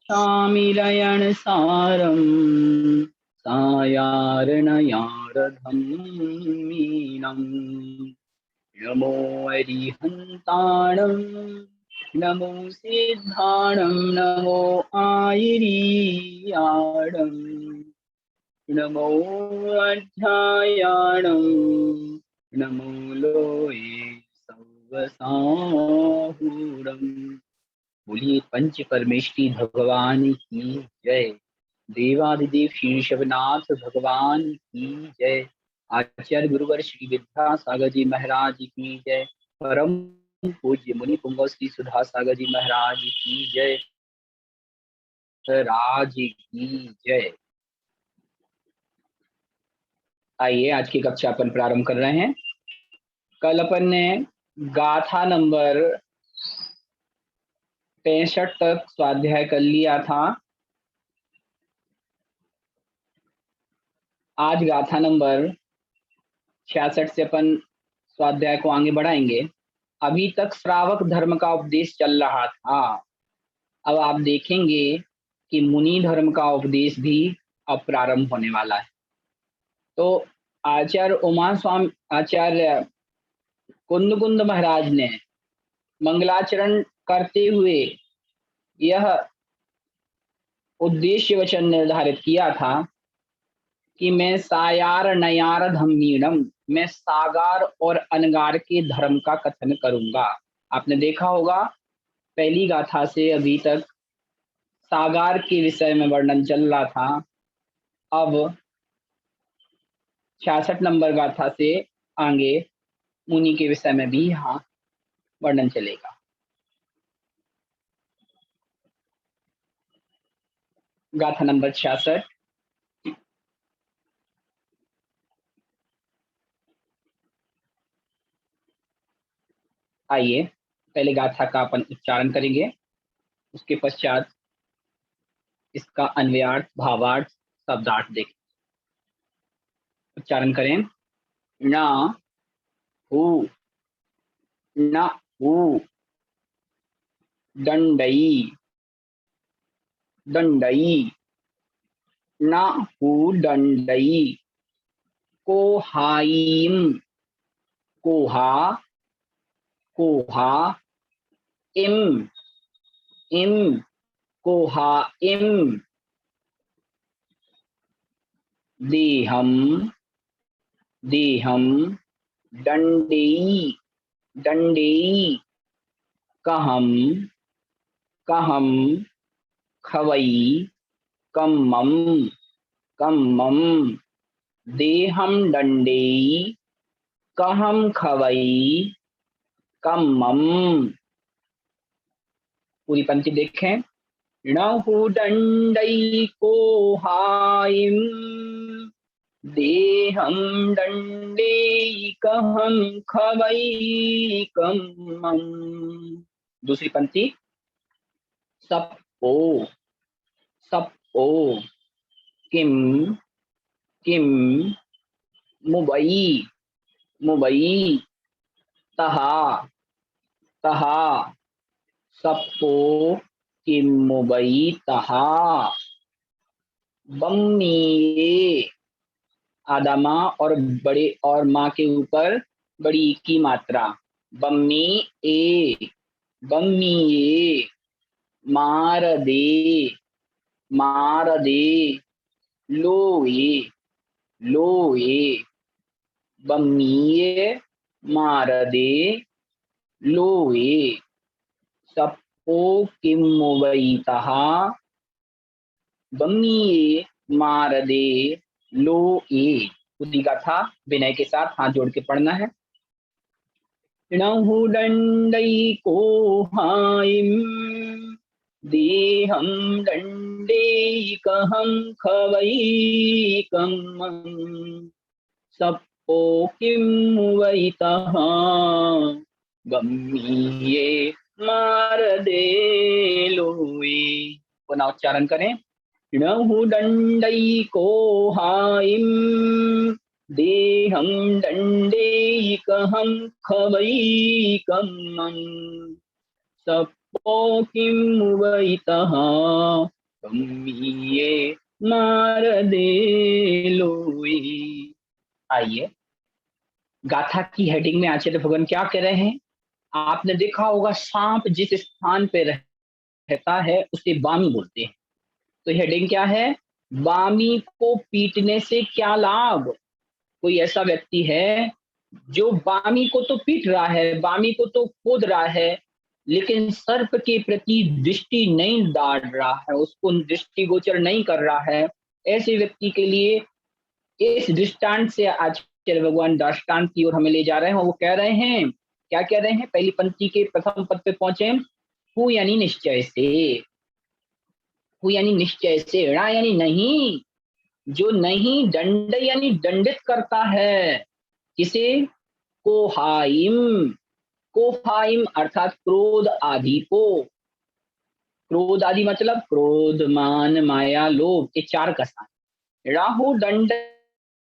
शामिलयन सारं सायारणयारधं मीनं नमो अरिहन्ताणं नमो सिद्धाणं नमो आयिरीयाणं नमो अध्यायाणं नमो लोये सवसाहुरम्। बोलिए पंच परमेष्टि भगवान की जय। देवादिदेव श्री ऋषभनाथ भगवान की जय। आचार्य गुरुवर श्री विद्यासागर जी महाराज की जय। परम पूज्य मुनि पुंगव श्री सुधा सागर जी महाराज की जय। राज की जय। आइए आज की कक्षा अपन प्रारंभ कर रहे हैं। कल अपन ने गाथा नंबर 65 तक स्वाध्याय कर लिया था। आज गाथा नंबर 66 से अपन स्वाध्याय को आगे बढ़ाएंगे। अभी तक श्रावक धर्म का उपदेश चल रहा था। अब आप देखेंगे कि मुनि धर्म का उपदेश भी अब प्रारंभ होने वाला है। तो आचार्य कुंद महाराज ने मंगलाचरण करते हुए यह उद्देश्य वचन निर्धारित किया था कि मैं सायार नयार धम्मीणम, मैं सागार और अनगार के धर्म का कथन करूंगा। आपने देखा होगा पहली गाथा से अभी तक सागार के विषय में वर्णन चल रहा था। अब 66 नंबर गाथा से आगे मुनि के विषय में भी यहाँ वर्णन चलेगा। गाथा नंबर 66। आइए पहले गाथा का अपन उच्चारण करेंगे, उसके पश्चात इसका अन्वयार्थ, भावार्थ, शब्दार्थ देखें। उच्चारण करें। न हु, न हु, दंडई, दंडई, न हु दंडई, कोहाईम, कोहा, कोहा, इम, इम, कोहा इम, देहम, देहम, दंडेई, दंडेई, कहम, कहम, खवई, कम्मम, कम्मम, देहम दंडेई, कहम खवई, कम्मम। पूरी पंक्ति देखें। नहु दंडई कोहाइम, देहम दंडेई कहम खवई कम्मम। दूसरी पंक्ति। सप्पो, सप्पो, किम, किम, मुबई, मुबई, तहा, तहा, सप्पो, किम, मुबई, तहा। बम्मीये, आधा माँ और बड़े और माँ के ऊपर बड़ी की मात्रा। बम्मी ए, बम्मी ए, मार दे, मार दे, लोए, लोए, बम्मीये, मार दे, लोए, सप्पो किम मुवैतहा, बम्मीये, मार दे, लोए। उसी का था विनय के साथ हाथ जोड़ के पढ़ना है। नहु दंडई कोहाइम, देहम दंडेई कहम खवई कम्मम, सप्पो किम मुवैतहा, बम्मीये, मार दे, लोए। पुनः उच्चारण करें। नहु दंडई कोहाइम, देहम दंडेई कहम खवई कम्मम, सप्पो किम वैतः ये मार दे लोई। आइए, गाथा की हेडिंग में आचार्य भगवान क्या कह रहे हैं? आपने देखा होगा, सांप जिस स्थान पे रहता है उसे बामी बोलते हैं। तो हेडिंग क्या है? बामी को पीटने से क्या लाभ? कोई ऐसा व्यक्ति है जो बामी को तो पीट रहा है, बामी को तो कूद रहा है, लेकिन सर्प के प्रति दृष्टि नहीं डाल रहा है, उसको दृष्टिगोचर नहीं कर रहा है। ऐसे व्यक्ति के लिए इस दृष्टांत से आचार्य भगवान दृष्टांत की ओर हमें ले जा रहे हैं। वो कह रहे हैं, क्या कह रहे हैं? पहली पंक्ति के प्रथम पद पे पहुंचे। हु यानी निश्चय से, हु यानी निश्चय से, णा यानी नहीं, जो नहीं, दंड यानी दंडित करता है। किसे? कोहाइम, कोहाइम अर्थात क्रोध आदि को। क्रोध आदि मतलब क्रोध, मान, माया, लोभ, ये चार कसाय। राहु दंड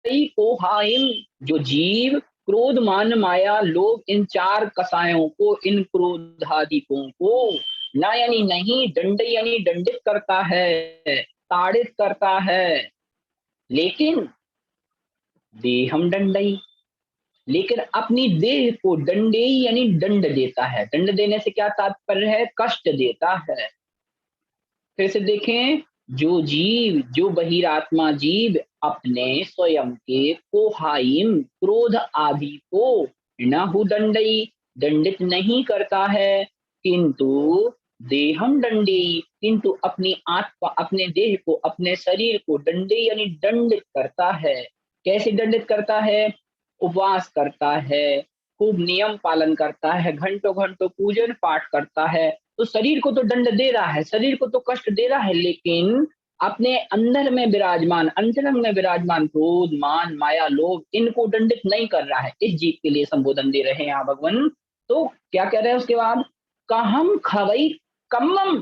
कोहाइम, जो जीव क्रोध, मान, माया, लोभ, इन चार कसायों को, इन क्रोधादिकों को, ना यानी नहीं, दंड यानी दंडित करता है, ताड़ित करता है। लेकिन देहम दंडई, लेकिन अपनी देह को दंडेई यानी दंड देता है। दंड देने से क्या तात्पर्य है? कष्ट देता है। फिर से देखें, जो जीव, जो बहिरात्मा जीव अपने स्वयं के कोहाइम क्रोध आदि को न दंडई दंडित नहीं करता है, किंतु देहम दंडी, किंतु अपनी आत्मा, अपने देह को, अपने शरीर को दंडे यानी दंडित करता है। कैसे दंडित करता है? उपवास करता है, खूब नियम पालन करता है, घंटों घंटों पूजन पाठ करता है। तो शरीर को तो दंड दे रहा है, शरीर को तो कष्ट दे रहा है, लेकिन अपने अंदर में विराजमान, अंतरंग में विराजमान क्रोध, मान, माया, लोभ, इनको दंडित नहीं कर रहा है। इस जीव के लिए संबोधन दे रहे हैं यहाँ भगवान। तो क्या कह रहे हैं उसके बाद? कहम खवई कम्मम,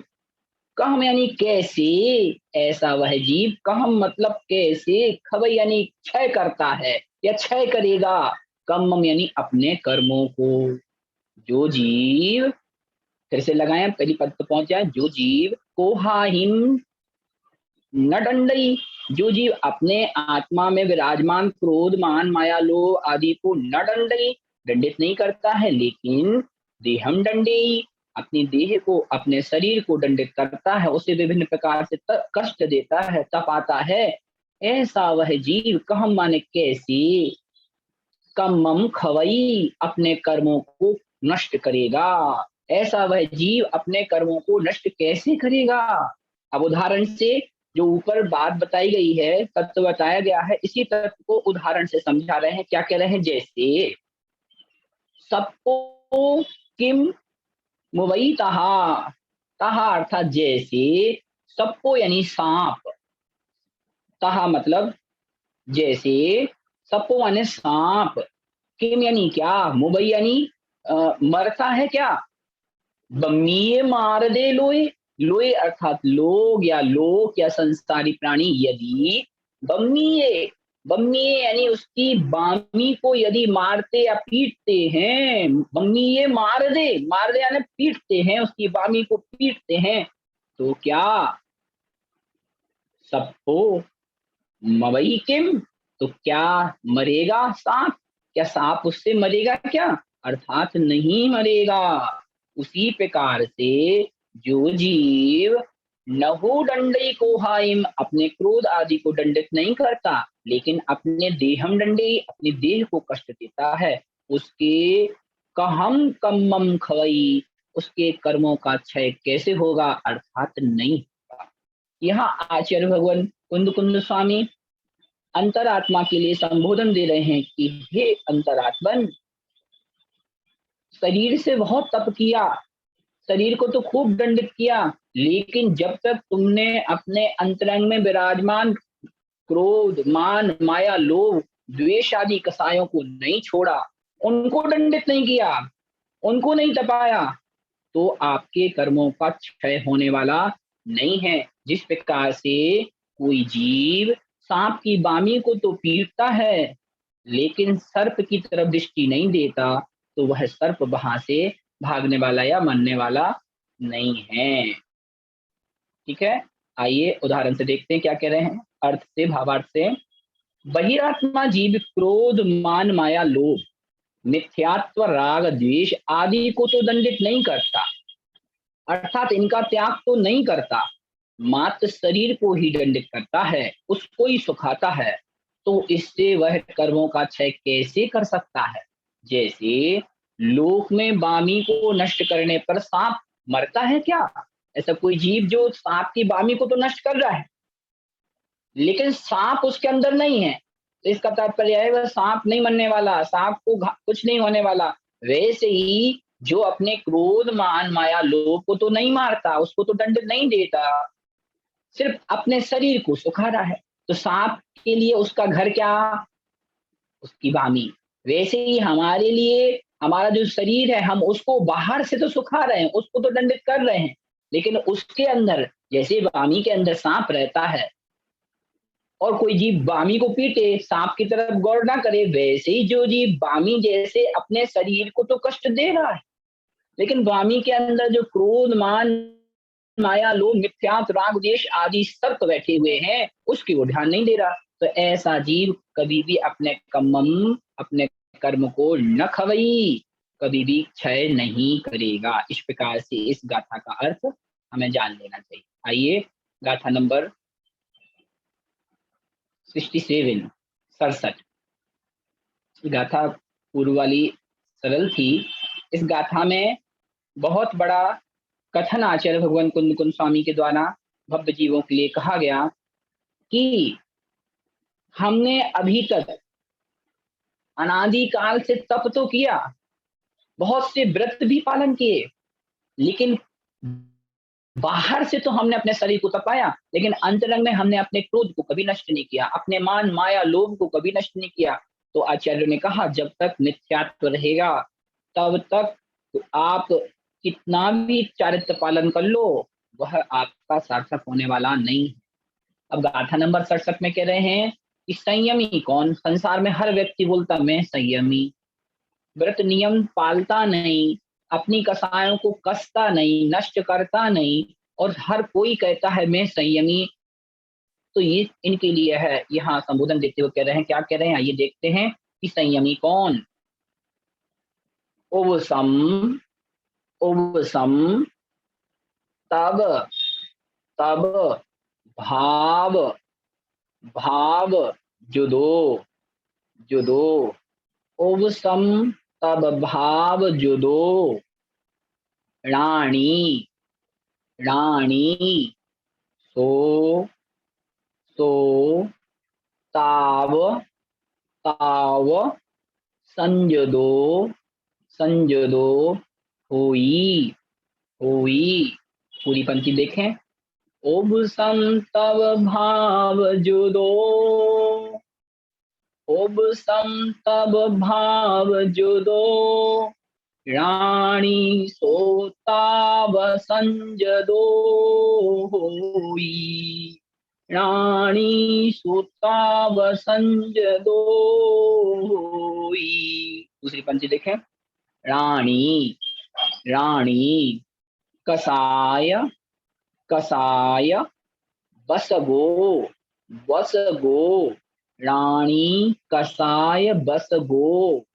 कहम यानी कैसे, ऐसा वह जीव, कहम मतलब कैसे, खवई यानी क्षय करता है या क्षय करेगा, कम्मम यानी अपने कर्मों को। जो जीव, फिर से लगाएं, पहली पद पर पहुंच जाए, जो जीव कोहाहिम न दंडई, जो जीव अपने आत्मा में विराजमान क्रोध, मान, माया, लोभ आदि को न दंडई दंडित नहीं करता है, लेकिन देहम दंडेई अपनी देह को, अपने शरीर को दंडित करता है, उसे विभिन्न प्रकार से कष्ट देता है, तपाता है। ऐसा वह जीव, कहम माने कैसे, कम्मम खवई अपने कर्मों को नष्ट करेगा। ऐसा वह जीव अपने कर्मों को नष्ट कैसे करेगा? अब उदाहरण से, जो ऊपर बात बताई गई है, तत्व बताया गया है, इसी तत्व को उदाहरण से समझा रहे हैं। क्या कह रहे हैं? जैसे सबको किम मुवई तहा, तहा अर्थात जैसे, सबको यानी सांप, तहा मतलब जैसे, सबको माने सांप, किम यानी क्या, मुबई यानी मरता है क्या, बम्मीए मार दे लोए, लोए अर्थात लोग या लोक या संसारी प्राणी, यदि बम्मीए, बम्मीए यानी उसकी बामी को यदि मारते या पीटते हैं, बम्मीए मार दे यानी पीटते हैं, उसकी बामी को पीटते हैं, तो क्या सबको मवई किम, तो क्या मरेगा सांप? क्या सांप उससे मरेगा क्या? अर्थात नहीं मरेगा। उसी प्रकार से जो जीव नहु दंडई को हाइम अपने क्रोध आदि को दंडित नहीं करता, लेकिन अपने देहम दंडई अपने देह को कष्ट देता है, उसके कहम कम्मम खवई, उसके कर्मों का क्षय कैसे होगा? अर्थात नहीं होगा। यहाँ आचार्य भगवान कुंद कुंद स्वामी अंतरात्मा के लिए संबोधन दे रहे हैं कि हे अंतरात्मन, शरीर से बहुत तप किया, शरीर को तो खूब दंडित किया, लेकिन जब तक तुमने अपने अंतरंग में विराजमान क्रोध, मान, माया, लोभ, द्वेष आदि कसायों को नहीं छोड़ा, उनको दंडित नहीं किया, उनको नहीं तपाया, तो आपके कर्मों का क्षय होने वाला नहीं है। जिस प्रकार से कोई जीव सांप की बामी को तो पीटता है, लेकिन सर्प की तरफ दृष्टि नहीं देता, तो वह सर्प वहां से भागने वाला या मरने वाला नहीं है। ठीक है, आइए उदाहरण से देखते हैं क्या कह रहे हैं, अर्थ से, भावार्थ से। बहिरात्मा जीव क्रोध मान माया लोभ मिथ्यात्व राग द्वेष आदि को तो दंडित नहीं करता, अर्थात इनका त्याग तो नहीं करता, मात्र शरीर को ही दंडित करता है, उसको ही सुखाता है। तो इससे वह कर्मों का क्षय कैसे कर सकता है? जैसे लोक में बामी को नष्ट करने पर सांप मरता है क्या? ऐसा कोई जीव जो सांप की बामी को तो नष्ट कर रहा है, लेकिन सांप उसके अंदर नहीं है, तो इसका तात्पर्य है वह सांप नहीं मरने वाला, सांप को कुछ नहीं होने वाला। वैसे ही जो अपने क्रोध मान माया लोभ को तो नहीं मारता, उसको तो दंड नहीं देता, सिर्फ अपने शरीर को सुखा रहा है। तो सांप के लिए उसका घर क्या? उसकी वाणी। वैसे ही हमारे लिए हमारा जो शरीर है, हम उसको बाहर से तो सुखा रहे हैं, उसको तो दंडित कर रहे हैं, लेकिन उसके अंदर, जैसे वाणी के अंदर सांप रहता है और कोई जीव बामी को पीटे, सांप की तरफ गौर ना करे, वैसे ही जो जीव बामी जैसे अपने शरीर को तो कष्ट दे रहा है, लेकिन वामी के अंदर जो क्रोध मान माया लोभ मिथ्यात्व राग द्वेष आदि सर्प बैठे हुए हैं, उसकी वो ध्यान नहीं दे रहा। तो ऐसा जीव कभी भी अपने अपने कर्म को न खवई, कभी भी क्षय नहीं करेगा। इस प्रकार से इस गाथा का अर्थ हमें जान लेना चाहिए। आइए गाथा नंबर 67, 67। गाथा पूर्व वाली सरल थी, इस गाथा में बहुत बड़ा कथन आचार्य भगवान कुंद कुंद स्वामी के द्वारा भव्य जीवों के लिए कहा गया कि हमने अभी तक अनादि काल से तप तो किया, बहुत से व्रत भी पालन किए, लेकिन बाहर से तो हमने अपने शरीर को तपाया, लेकिन अंतरंग में हमने अपने क्रोध को कभी नष्ट नहीं किया, अपने मान माया लोभ को कभी नष्ट नहीं किया। तो आचार्य ने कहा जब तक मिथ्यात्व रहेगा तब तक आप कितना भी चारित्र पालन कर लो, वह आपका सार्थक होने वाला नहीं है। अब गाथा नंबर 67 में कह रहे हैं कि संयमी कौन? संसार में हर व्यक्ति बोलता मैं संयमी, व्रत नियम पालता नहीं, अपनी कसायों को कसता नहीं, नष्ट करता नहीं, और हर कोई कहता है मैं संयमी। तो ये इनके लिए है, यहाँ संबोधन देते हुए कह रहे हैं, क्या कह रहे हैं आइए देखते हैं कि संयमी कौन? उपसम, उपसम, तब, तब, भाव, भाव, जुदो, जुदो, उपसम, तब, भाव, जुदो, राणी, राणी, सो, सो, ताव, ताव, संजदो, संजदो, हुई, हुई। पूरी पंक्ति देखें। उपसम तब भाव जुदो, उपसम तब भाव जुदो, राणी सोताव संजदो होई, रानी सुताव संजदो होई। दूसरी पंक्ति देखें। रानी, रानी, कसाय, कसाय, बसगो, बसगो, रानी कसाय बसगो,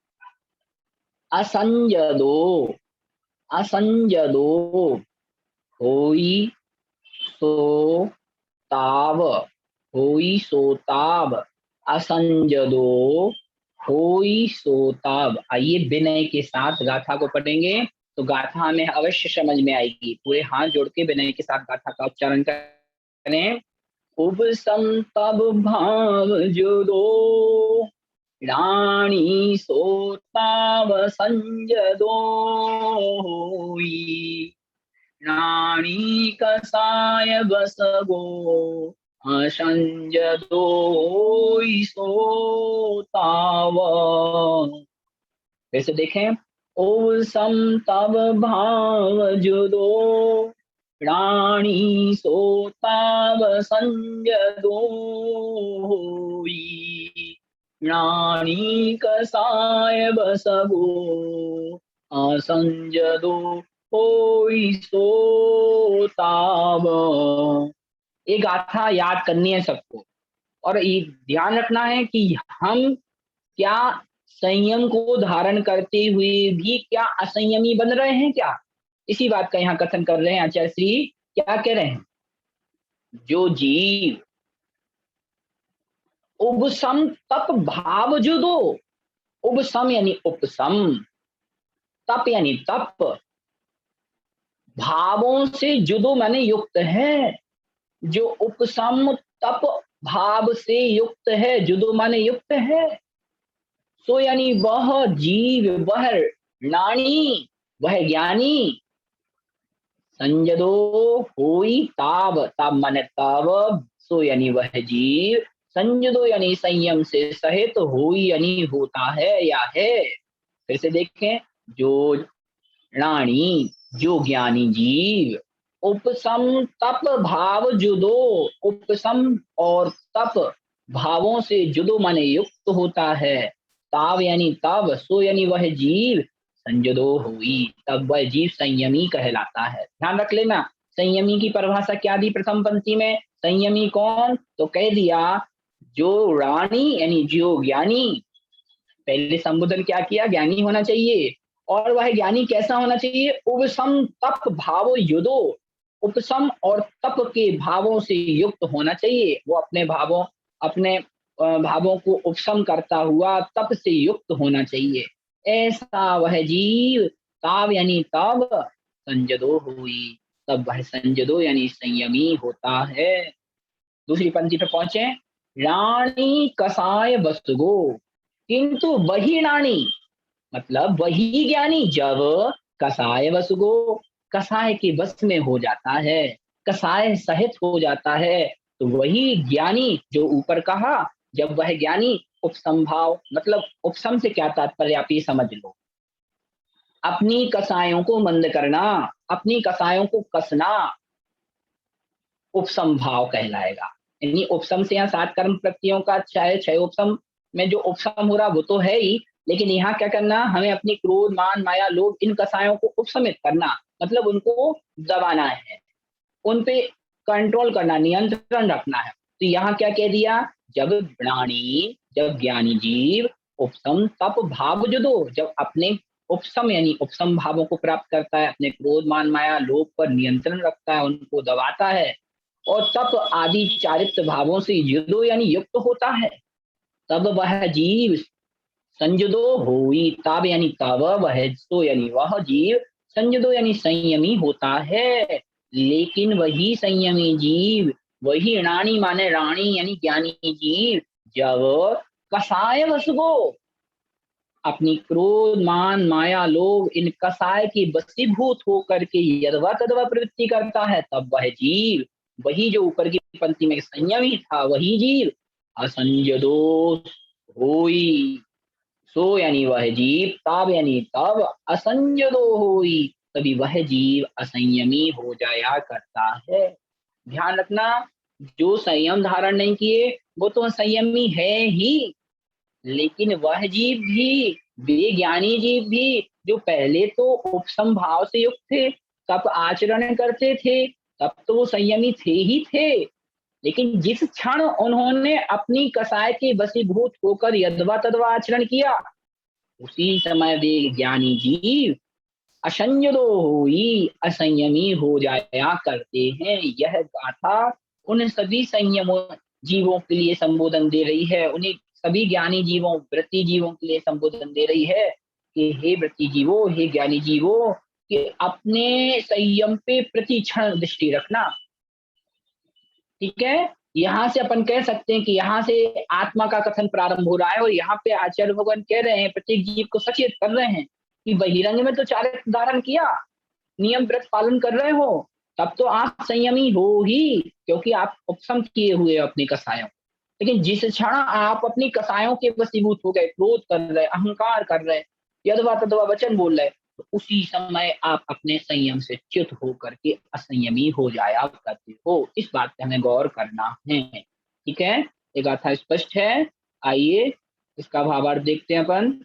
असंजदो, असंजदो, होई सो ताव, होई सोताव, असंजदो, होई सोताव। आइए विनय के साथ गाथा को पढ़ेंगे तो गाथा हमें अवश्य समझ में आएगी। पूरे हाथ जोड़ के विनय के साथ गाथा का उच्चारण करें। उपसम तब भाव जुदो, रानी सोताव संजदो होई, रानी कसाय बसगो, असंजदो सोताव। वैसे देखें। ओ सम तब भाव जुदो, रानी सोताव संजदो होई, रानी कसाय बसगो, असंजदो होई सो ताव। ये गाथा याद करनी है सबको, और ये ध्यान रखना है कि हम क्या संयम को धारण करते हुए भी क्या असंयमी बन रहे हैं क्या? इसी बात का यहाँ कथन कर रहे हैं आचार्य श्री। क्या कह रहे हैं? जो जीव उपसम तप भाव जुदो, उपसम यानी उपसम, तप यानी तप, भावों से जुदो माने युक्त है। जो उपसम तप भाव से युक्त है, जुदो माने युक्त है, सो यानी वह जीव, वह रानी, वह ज्ञानी, संजदो होई ताव, ताव माने तव, सो यानी वह जीव, संजदो यानी संयम से सहित, होई यानी होता है या है। फिर से देखें, जो रानी, जो ज्ञानी जीव, उपसम तप भाव जुदो, उपसम और तप भावों से जुदो माने युक्त होता है, ताव यानी तब, सो यानी वह जीव, संजदो हुई तब वह जीव संयमी कहलाता है। ध्यान रख लेना, संयमी की परिभाषा क्या दी प्रथम पंक्ति में? संयमी कौन? तो कह दिया जो रानी यानी जो ज्ञानी। पहले संबोधन क्या किया? ज्ञानी होना चाहिए। और वह ज्ञानी कैसा होना चाहिए? उपसम तप भाव युदो, उपसम और तप के भावों से युक्त होना चाहिए। वो अपने भावों, अपने भावों को उपसम करता हुआ तप से युक्त होना चाहिए। ऐसा वह जीव, ताव यानी तब, संजदो हुई तब वह संजदो यानी संयमी होता है। दूसरी पंक्ति पे पहुंचे, रानी कसाय वसुगो, किंतु वही रानी मतलब वही ज्ञानी जब कसाय वसुगो, कसाय के वश में हो जाता है, कसाय सहित हो जाता है, तो वही ज्ञानी जो ऊपर कहा, जब वह ज्ञानी उपसंभाव, मतलब उपसम से क्या तात्पर्य आप ये समझ लो, अपनी कसायों को मंद करना, अपनी कसायों को कसना, उपसंभाव कहलाएगा। यानी उपसम से यहाँ 7 कर्म प्रत्ययों का छह छह उपसम में जो उपसम हो रहा वो तो है ही, लेकिन यहाँ क्या करना, हमें अपनी क्रोध मान माया लोभ इन कसायों को उपसमित करना, मतलब उनको दबाना है, उन पे कंट्रोल करना, नियंत्रण रखना है। तो यहाँ क्या कह दिया, जब प्राणी, जब ज्ञानी जीव उपसम तप भाव जुदो, जब अपने उपसम यानी उपसम भावों को प्राप्त करता है, अपने क्रोध मान माया लोभ पर नियंत्रण रखता है, उनको दबाता है, और तप आदि चारित्र भावों से युदो यानी युक्त होता है, तब वह जीव संजदो होई, ताब यानी तब वह, तो यानी वह जीव संजदो यानी संयमी होता है। लेकिन वही संयमी जीव, वही रानी माने रानी यानी ज्ञानी जीव, जब कसाय वसुगो, अपनी क्रोध मान माया लोभ इन कसाय की वशीभूत होकर के यदवा तदवा प्रवृत्ति करता है, तब वह जीव, वही जो ऊपर की पंक्ति में संयमी था वही जीव, असंजदो होई, सो यानी वह जीव, ताब यानी तब, असंजदो होई तभी वह जीव असंयमी हो जाया करता है। ध्यान रखना, जो संयम धारण नहीं किए वो तो संयमी है ही, लेकिन वह जीव भी, वे ज्ञानी जीव भी जो पहले तो उपसम भाव से युक्त थे, तब आचरण करते थे, तब तो वो संयमी थे ही थे, लेकिन जिस क्षण उन्होंने अपनी कसाय के वशीभूत होकर यदवा तदवा आचरण किया, उसी समय वे ज्ञानी जीव असंयदो हुई, असंयमी हो जाया करते हैं। यह गाथा उन सभी संयमों जीवों के लिए संबोधन दे रही है, उन्हें सभी ज्ञानी जीवों, वृत्ति जीवों के लिए संबोधन दे रही है कि हे वृत्ति जीवो, हे ज्ञानी जीवो, कि अपने संयम पे प्रति क्षण दृष्टि रखना। ठीक है, यहाँ से अपन कह सकते हैं कि यहाँ से आत्मा का कथन प्रारंभ हो रहा है, और यहाँ पे आचार्य भगवान कह रहे हैं, प्रत्येक जीव को सचेत कर रहे हैं कि बहिरंग में तो चारित्र धारण किया, नियम व्रत पालन कर रहे हो, तब तो आप संयमी हो ही, क्योंकि आप उपसम किए हुए हो अपनी कसायों। लेकिन जिस क्षण आप अपनी कसायों के वशीभूत हो गए, क्रोध कर रहे, अहंकार कर रहे, यदवा तदवा वचन बोल रहे, तो उसी समय आप अपने संयम से च्युत होकर के असंयमी हो जाया करते हो। इस बात पे हमें गौर करना है। ठीक है, ये गाथा स्पष्ट है। आइए इसका भावार्थ देखते हैं अपन।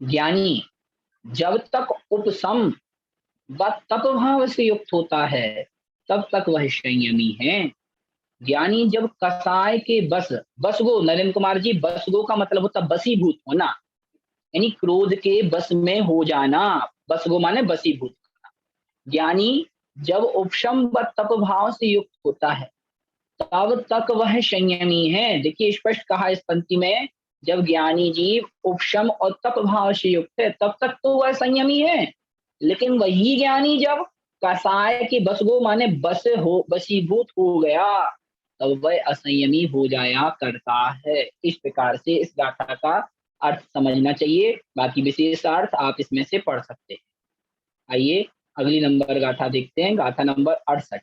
ज्ञानी, जब तक उपशम व तप भाव से युक्त होता है तब तक वह संयमी है। ज्ञानी जब कसाय के बस, बसगो नरेंद्र कुमार जी, बसगो का मतलब होता है बसीभूत होना, यानी क्रोध के बस में हो जाना। बसगो माने बसीभूत। ज्ञानी जब उपशम व तप भाव से युक्त होता है तब तक वह संयमी है। देखिए स्पष्ट कहा इस पंक्ति में, जब ज्ञानी जीव उपशम और तप भाव से युक्त है तब तक तो वह संयमी है, लेकिन वही ज्ञानी जब कसाय के बसगो माने बसीभूत हो गया तब वह असंयमी हो जाया करता है। इस प्रकार से इस गाथा का अर्थ समझना चाहिए, बाकी विशेष अर्थ आप इसमें से पढ़ सकते हैं। आइए अगली नंबर गाथा देखते हैं, गाथा नंबर 68।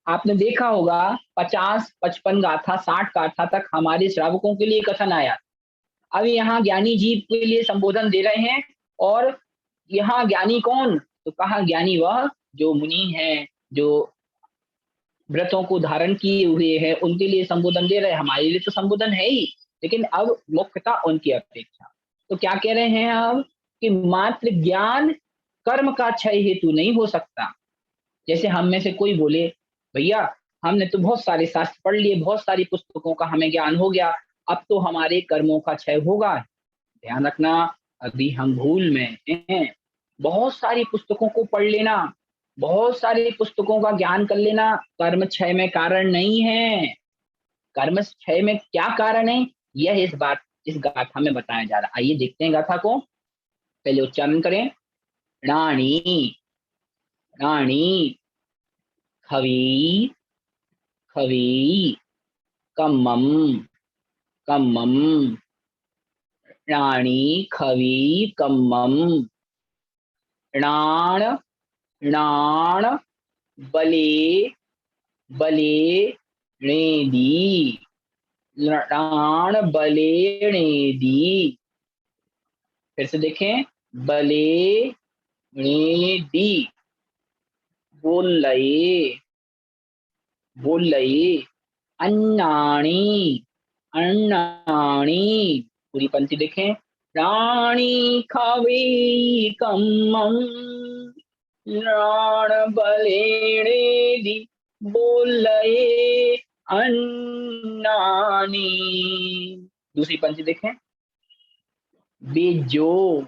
आपने देखा होगा 50, 55 गाथा, 60 गाथा तक हमारे श्रावकों के लिए कथन आया। अब यहाँ ज्ञानी जीव के लिए संबोधन दे रहे हैं, और यहाँ ज्ञानी कौन, तो कहा ज्ञानी वह जो मुनि है, जो व्रतों को धारण किए हुए हैं, उनके लिए संबोधन दे रहे हैं। हमारे लिए तो संबोधन है ही, लेकिन अब मुख्यता उनकी अपेक्षा। तो क्या कह रहे हैं अब, कि मात्र ज्ञान कर्म का क्षय हेतु नहीं हो सकता। जैसे हम में से कोई बोले, भैया हमने तो बहुत सारे शास्त्र पढ़ लिए, बहुत सारी पुस्तकों का हमें ज्ञान हो गया, अब तो हमारे कर्मों का क्षय होगा। ध्यान रखना, अभी हम भूल में हैं। बहुत सारी पुस्तकों को पढ़ लेना, बहुत सारी पुस्तकों का ज्ञान कर लेना कर्म क्षय में कारण नहीं है। कर्म क्षय में क्या कारण है, यह इस गाथा में बताया जा रहा है। आइए देखते हैं गाथा को, पहले उच्चारण करें। राणी, राणी खवी, खवी कम्मम, कम्मम, राणी खवी कम्मम, णाण, णाण बले, बले णेदी, णाण बले णेदी। फिर से देखें, बले णेदी, बोल लये, बोल लये, अन्नाणी, अन्नाणी। पूरी पंक्ति देखें, राणी खावे कम्मम, राण बलेणेदी, बोल लये अन्नानी। दूसरी पंक्ति देखें, बीजो,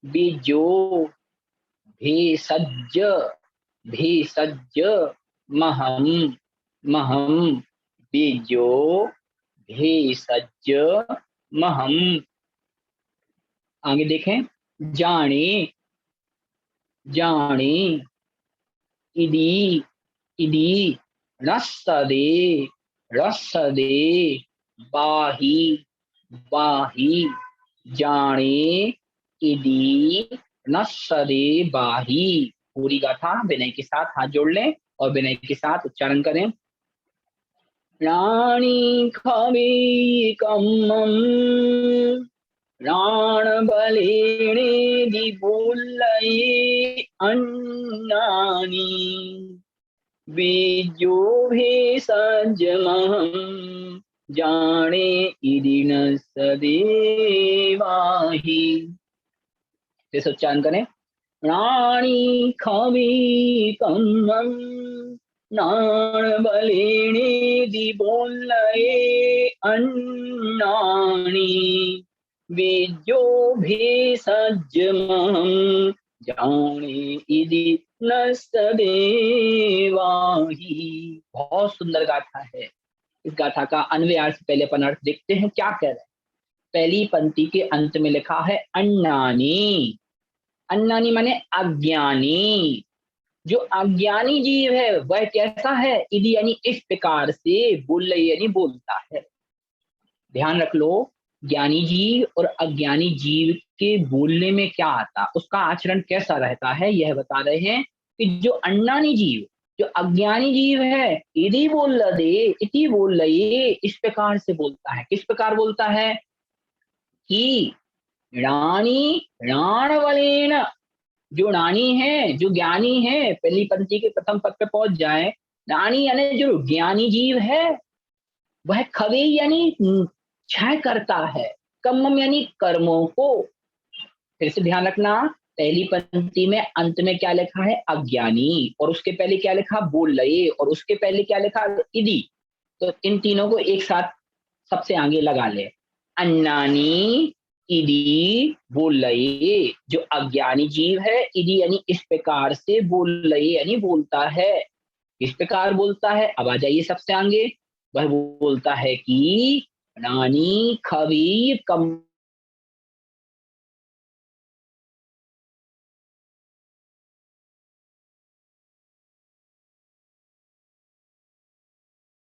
बीजो भेषज, भेषज महम, महम बीजो भेषज महम। आगे देखें, जाने, जाने इदी, इदी रसदे, रसदे बाही, बाही जाने इदी नसदे बाही। पूरी गाथा विनय के साथ हाथ जोड़ लें और विनय के साथ उच्चारण करें। राणी खवे कम्मम, राण बलेणे दी बोलये अन्नानी, बीजो भेषज महम, जाने इदी न सदेवाही। जैसे उच्चारण करें, राणी खवी कम्मम, नाण बलेणे दी बोलये अन्नानी, बीजो भेषज महम, जाने इदी न सदेवाही। बहुत सुंदर गाथा है। इस गाथा का अन्वय अर्थ पहले अपन अर्थ देखते हैं, क्या कह रहे हैं। पहली पंक्ति के अंत में लिखा है अन्नानी, अन्नानी माने अज्ञानी। जो अज्ञानी जीव है वह कैसा है, इदी यानी इस प्रकार से, बोल यानी बोलता है। ध्यान रख लो, ज्ञानी जीव और अज्ञानी जीव के बोलने में क्या आता, उसका आचरण कैसा रहता है, यह बता रहे हैं कि जो अन्नानी जीव, जो अज्ञानी जीव है, इति बोल दे, इति बोल रहे, इस प्रकार से बोलता है। किस प्रकार बोलता है, कि रानी राणवलेन, जो रानी है, जो ज्ञानी है, पहली पंक्ति के प्रथम पद पे पहुंच जाए। रानी यानी जो ज्ञानी जीव है वह खवे यानी क्षय करता है, कम्मम यानी कर्मों को, फिर से ध्यान रखना, पहली पंक्ति में अंत में क्या लिखा है, अज्ञानी, और उसके पहले क्या लिखा, बोल रहे, और उसके पहले क्या लिखा, इति। तो इन तीनों को एक साथ सबसे आगे लगा ले। अन्नानी इदी बोल रहे, जो अज्ञानी जीव है, इदी यानी इस प्रकार से बोल रहे यानी बोलता है। किस प्रकार बोलता है, अब आ जाइए सबसे आगे। वह बोलता है कि नानी खबीर कम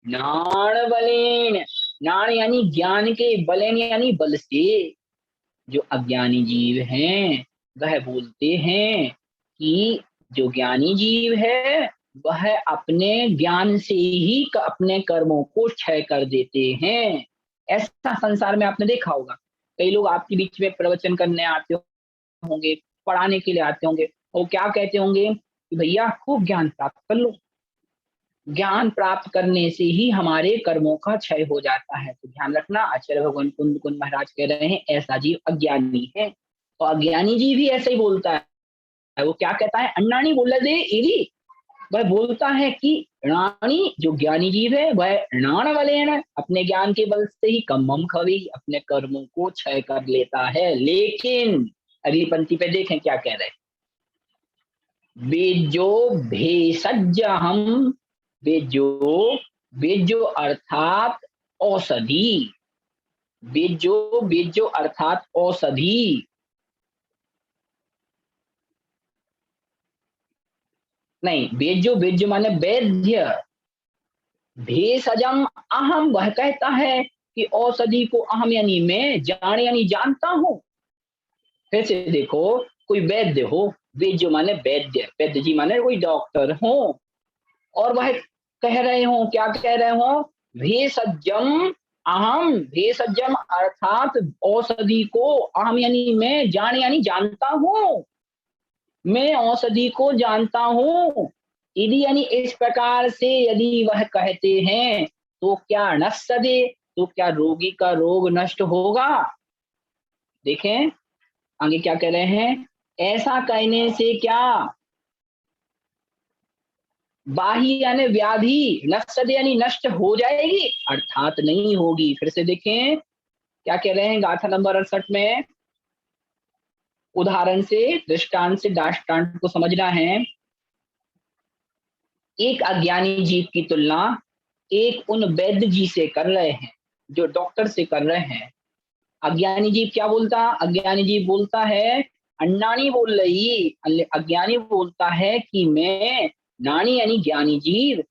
नाण बलेन, नाण यानी ज्ञान के, बलेन यानी बल से। जो अज्ञानी जीव हैं वह बोलते हैं कि जो ज्ञानी जीव है वह अपने ज्ञान से ही अपने कर्मों को क्षय कर देते हैं। ऐसा संसार में आपने देखा होगा, कई लोग आपके बीच में प्रवचन करने आते होंगे, पढ़ाने के लिए आते होंगे, और क्या कहते होंगे कि भैया खूब ज्ञान प्राप्त कर लो, ज्ञान प्राप्त करने से ही हमारे कर्मों का क्षय हो जाता है। तो ध्यान रखना, आचार्य भगवान कुंद कुंद महाराज कह रहे हैं ऐसा जीव अज्ञानी है। तो अज्ञानी जीव भी ऐसे ही बोलता है। वो क्या कहता है, अन्नानी बोला दे इरी, वह बोलता है कि रानी, जो ज्ञानी जीव है वह ऋणान वाले है, अपने ज्ञान के बल से ही कम्मम खवी, अपने कर्मों को क्षय कर लेता है। लेकिन अगली पंक्ति पे देखें क्या कह रहे हैं, बेजो भेषज हम, बेजो, बेजो अर्थात औषधि, बेजो, बेजो अर्थात औषधि, नहीं बेजो, बेजो माने वैद्य, भेषजम अहम, वह कहता है कि औषधि को अहम यानी मैं, जान यानी जानता हूं। फिर से देखो, कोई वैद्य हो, वैद्य माने वैद्य, वैद्य जी माने कोई डॉक्टर हो, और वह कह रहे हो, क्या कह रहे हो, भेषजम अहम, भेषजम अर्थात औषधि को, अहम यानी मैं, जान यानी जानता हूं, मैं औषधि को जानता हूं। यदि यानी इस प्रकार से यदि वह कहते हैं तो क्या नश्यते, तो क्या रोगी का रोग नष्ट होगा। देखें आगे क्या कह रहे हैं, ऐसा कहने से क्या, बाही यानी व्याधि, नश्यते यानी नष्ट हो जाएगी, अर्थात नहीं होगी। फिर से देखें क्या कह रहे हैं गाथा नंबर 68 में, उदाहरण से, दृष्टांत से, दाष्टांत को समझना है। एक अज्ञानी जीव की तुलना एक उन वैद्य जी से कर रहे हैं, जो डॉक्टर से कर रहे हैं। अज्ञानी जीव क्या बोलता, अज्ञानी जीव बोलता है, अन्नानी बोल रही, अज्ञानी बोलता है कि मैं, नानी यानी ज्ञानी जीव,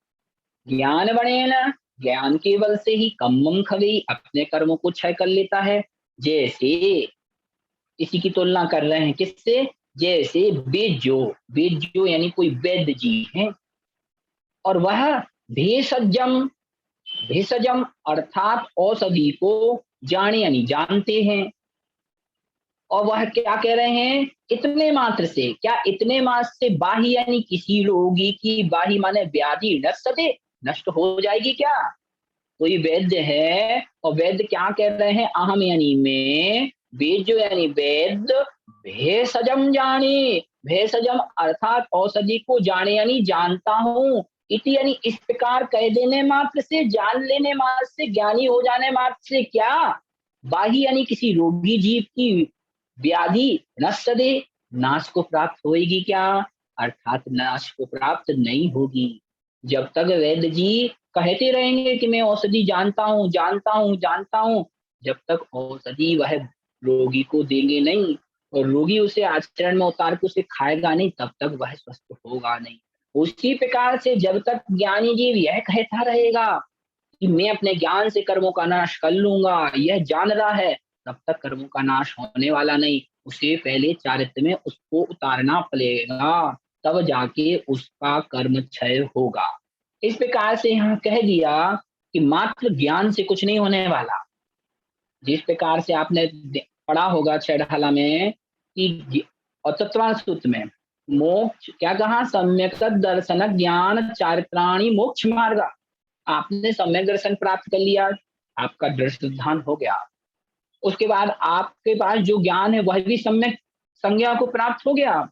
ज्ञान बने ना, ज्ञान केवल से ही कम्मम खवी, अपने कर्मों को क्षय कर लेता है। जैसे, इसी की तुलना कर रहे हैं किससे, जैसे बेजो, बेजो यानी कोई वैद्य जी है, और वह भेषजम, भेषजम अर्थात औषधि को जाने यानी जानते हैं। और वह क्या कह रहे हैं, इतने मात्र से, क्या इतने मात्र से, बाही यानी किसी रोगी की, बाही माने व्याधि, नश्यते नष्ट हो जाएगी क्या। तो ये वैद्य है, और वैद्य क्या कह रहे हैं, अहम यानी मैं, वेद्यो यानी वैद्य, भेषजम जाने, भेषजम अर्थात औषधि को जाने यानी जानता हूं, इति यानी इस प्रकार कह देने मात्र से, जान लेने मात्र से, ज्ञानी हो जाने मात्र से क्या, बाही यानी किसी रोगी जीव की व्याधि, नश्यते नाश को प्राप्त होएगी क्या, अर्थात नाश को प्राप्त नहीं होगी। जब तक वैद्य जी कहते रहेंगे कि मैं औषधि जानता हूँ, जानता हूँ, जानता हूँ, जब तक औषधि वह रोगी को देंगे नहीं, और रोगी उसे आचरण में उतार के उसे खाएगा नहीं, तब तक वह स्वस्थ होगा नहीं। उसी प्रकार से जब तक ज्ञानी जीव यह कहता रहेगा कि मैं अपने ज्ञान से कर्मों का नाश कर लूंगा, यह जान रहा है, तब तक कर्मों का नाश होने वाला नहीं। उसे पहले चारित्र में उसको उतारना पड़ेगा, तब जाके उसका कर्म क्षय होगा। इस प्रकार से यहाँ कह दिया कि मात्र ज्ञान से कुछ नहीं होने वाला। जिस प्रकार से आपने पढ़ा होगा छेड़ाला में कि, और तत्वान सूत्र में, मोक्ष क्या कहा, सम्यक दर्शन ज्ञान चारित्राणी मोक्ष मार्ग। आपने सम्यक दर्शन प्राप्त कर लिया, आपका दृष्ट ध्यान हो गया, उसके बाद आपके पास जो ज्ञान है वह भी सम्यक संज्ञा को प्राप्त हो गया,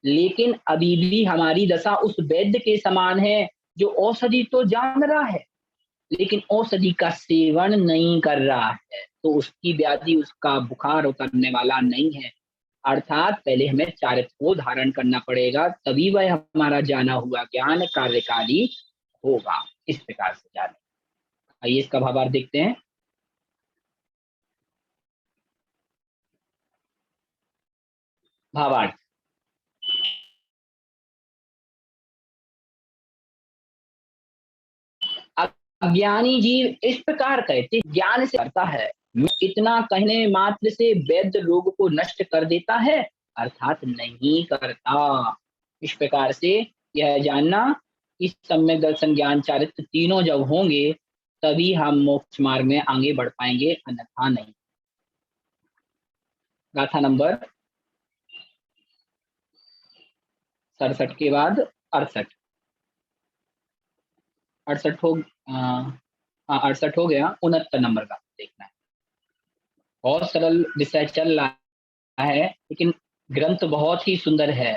लेकिन अभी भी हमारी दशा उस वैद्य के समान है जो औषधि तो जान रहा है लेकिन औषधि का सेवन नहीं कर रहा है, तो उसकी व्याधि, उसका बुखार उतरने वाला नहीं है। अर्थात पहले हमें चारित्र को धारण करना पड़ेगा, तभी वह हमारा जाना हुआ ज्ञान कार्यकारी होगा। इस प्रकार से जाने। आइए इसका भावार्थ देखते हैं। भावार्थ, अज्ञानी जीव इस प्रकार कहते ज्ञान से करता है, इतना कहने मात्र से वैद्य रोग को नष्ट कर देता है, अर्थात नहीं करता। इस प्रकार से यह जानना कि सम्यक दर्शन ज्ञान चारित्र तीनों जब होंगे तभी हम मोक्ष मार्ग में आगे बढ़ पाएंगे, अन्यथा नहीं। गाथा नंबर 67 के बाद 68, 68 हो, हाँ 68 हो गया, 69 नंबर का देखना है। बहुत सरल विषय चल रहा है लेकिन ग्रंथ बहुत ही सुंदर है।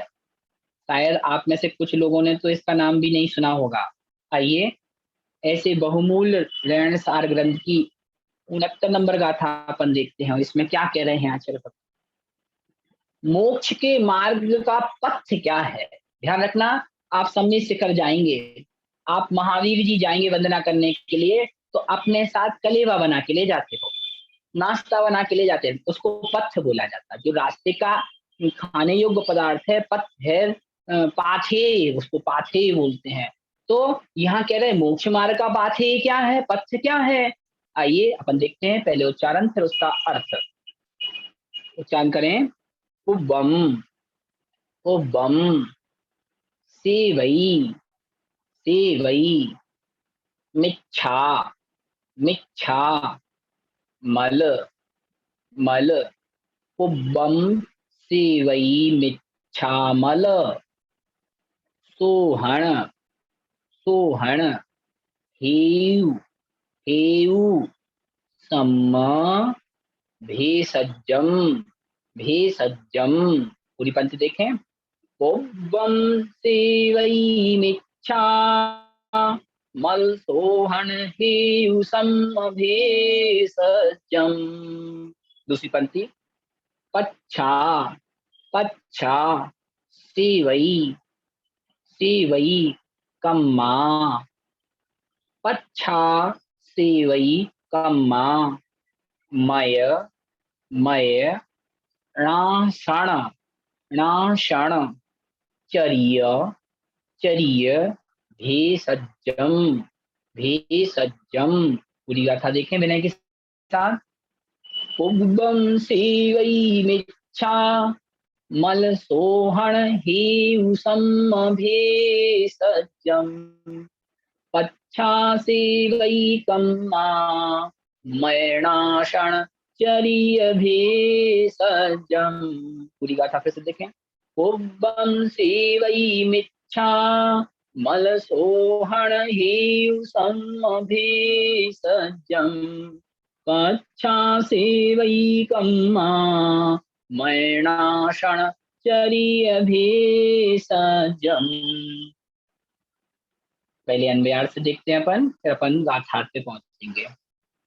शायद आप में से कुछ लोगों ने तो इसका नाम भी नहीं सुना होगा। आइए ऐसे बहुमूल्य ऋण सार ग्रंथ की 69 नंबर गाथा अपन देखते हैं, इसमें क्या कह रहे हैं आचार्य भक्त। मोक्ष के मार्ग का पथ क्या है, ध्यान रखना। आप सम्य शिखर जाएंगे, आप महावीर जी जाएंगे वंदना करने के लिए, तो अपने साथ कलेवा बना के ले जाते हो, नाश्ता बना के ले जाते हैं, उसको पथ बोला जाता है। जो रास्ते का खाने योग्य पदार्थ है, पथ है, पाथे, उसको पाथे बोलते हैं। तो यहाँ कह रहे हैं मोक्ष मार्ग का पाथे क्या है, पथ क्या है। आइए अपन देखते हैं, पहले उच्चारण फिर उसका अर्थ। उच्चारण करें। उबम, उबम, सेवई, सेवई, मिच्छा, मिच्छा, मल, मल, उबम, सेवई, मिच्छामल, सोहण, सोहण, हेयु, हेयु, सम्म, भेषजम, भेषजम। पूरी पंक्ति देखें। उबम सेवई मिच्छा मल सोहण हेयु सम्म भेषजम। दूसरी पंक्ति। पच्छा, पच्छा, सेवई, सेवई, कम्मा, पच्छा, सेवई, कम्मा, मय, मय, णाषण, णाषण, चर्य, चर्य, भेषजम, भेषजम। पूरी गाथा देखें विनय के साथ। उबम सेवई मिच्छा मल सोहण हेयु सम्म भेषजम, पच्छा सेवई कम्मा मयणाषण चर्य भेषजम। पूरी गाथा फिर से देखें। उबम सेवई मिच्छा मल सोहण हेयु सम्म भेषजम, पच्छा सेवई कम्मा मयणाषण चर्य भेषजम। पहले अन्वयार से देखते हैं अपन, फिर अपन गाथार्थ पे पहुंचेंगे।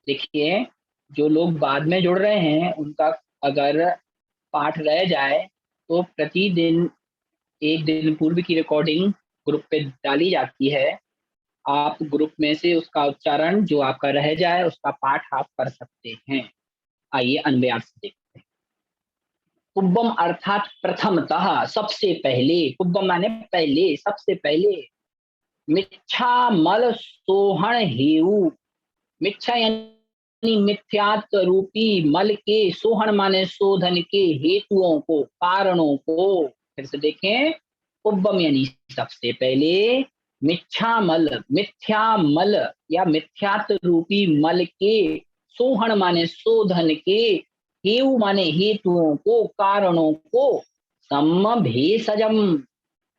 देखिए जो लोग बाद में जुड़ रहे हैं उनका अगर पाठ रह जाए तो प्रतिदिन एक दिन पूर्व की रिकॉर्डिंग ग्रुप पे डाली जाती है। आप ग्रुप में से उसका उच्चारण जो आपका रह जाए उसका पाठ आप कर सकते हैं। आइए अन्वयार से देखते हैं। कुब्बम अर्थात प्रथमतः, सबसे पहले। कुब्बम माने पहले, सबसे पहले। मिच्छा मल सोहण हेऊ, मिच्छा यानी मिथ्यात्व रूपी मल के, सोहण माने शोधन के, हेतुओं को, कारणों को। फिर से देखें। उब्बम यानी सबसे पहले, मिच्छा मल, मिथ्या मल या मिथ्यात्व रूपी मल के, सोहण माने शोधन के, हेऊ माने हेतुओं को, कारणों को, सम्म भेषजम,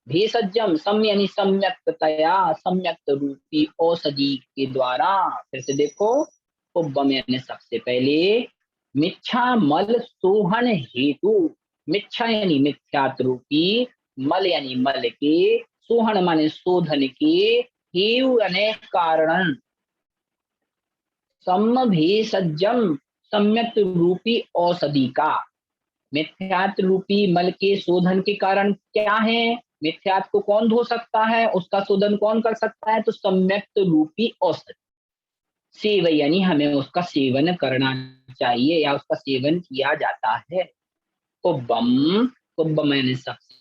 भेषजम सम यानी सम्यक्तया, सम्यक्त रूपी औषधि के द्वारा। फिर से देखो। उब्बम यानी सबसे पहले, मिच्छा मल सोहन हेतु, मिच्छा यानी मिथ्यात रूपी, मल यानी मल के, सोहन माने शोधन के, हेयु यानी कारण, सम भेषजम सम्यक रूपी औषधि का। मिथ्यात रूपी मल के शोधन के कारण क्या है? मिथ्यात को कौन धो सकता है, उसका शोधन कौन कर सकता है? तो सम्यक रूपी औषधि, सेवन यानी हमें उसका सेवन करना चाहिए या उसका सेवन किया जाता है। कुब्बम, कुब्बम यानी सबसे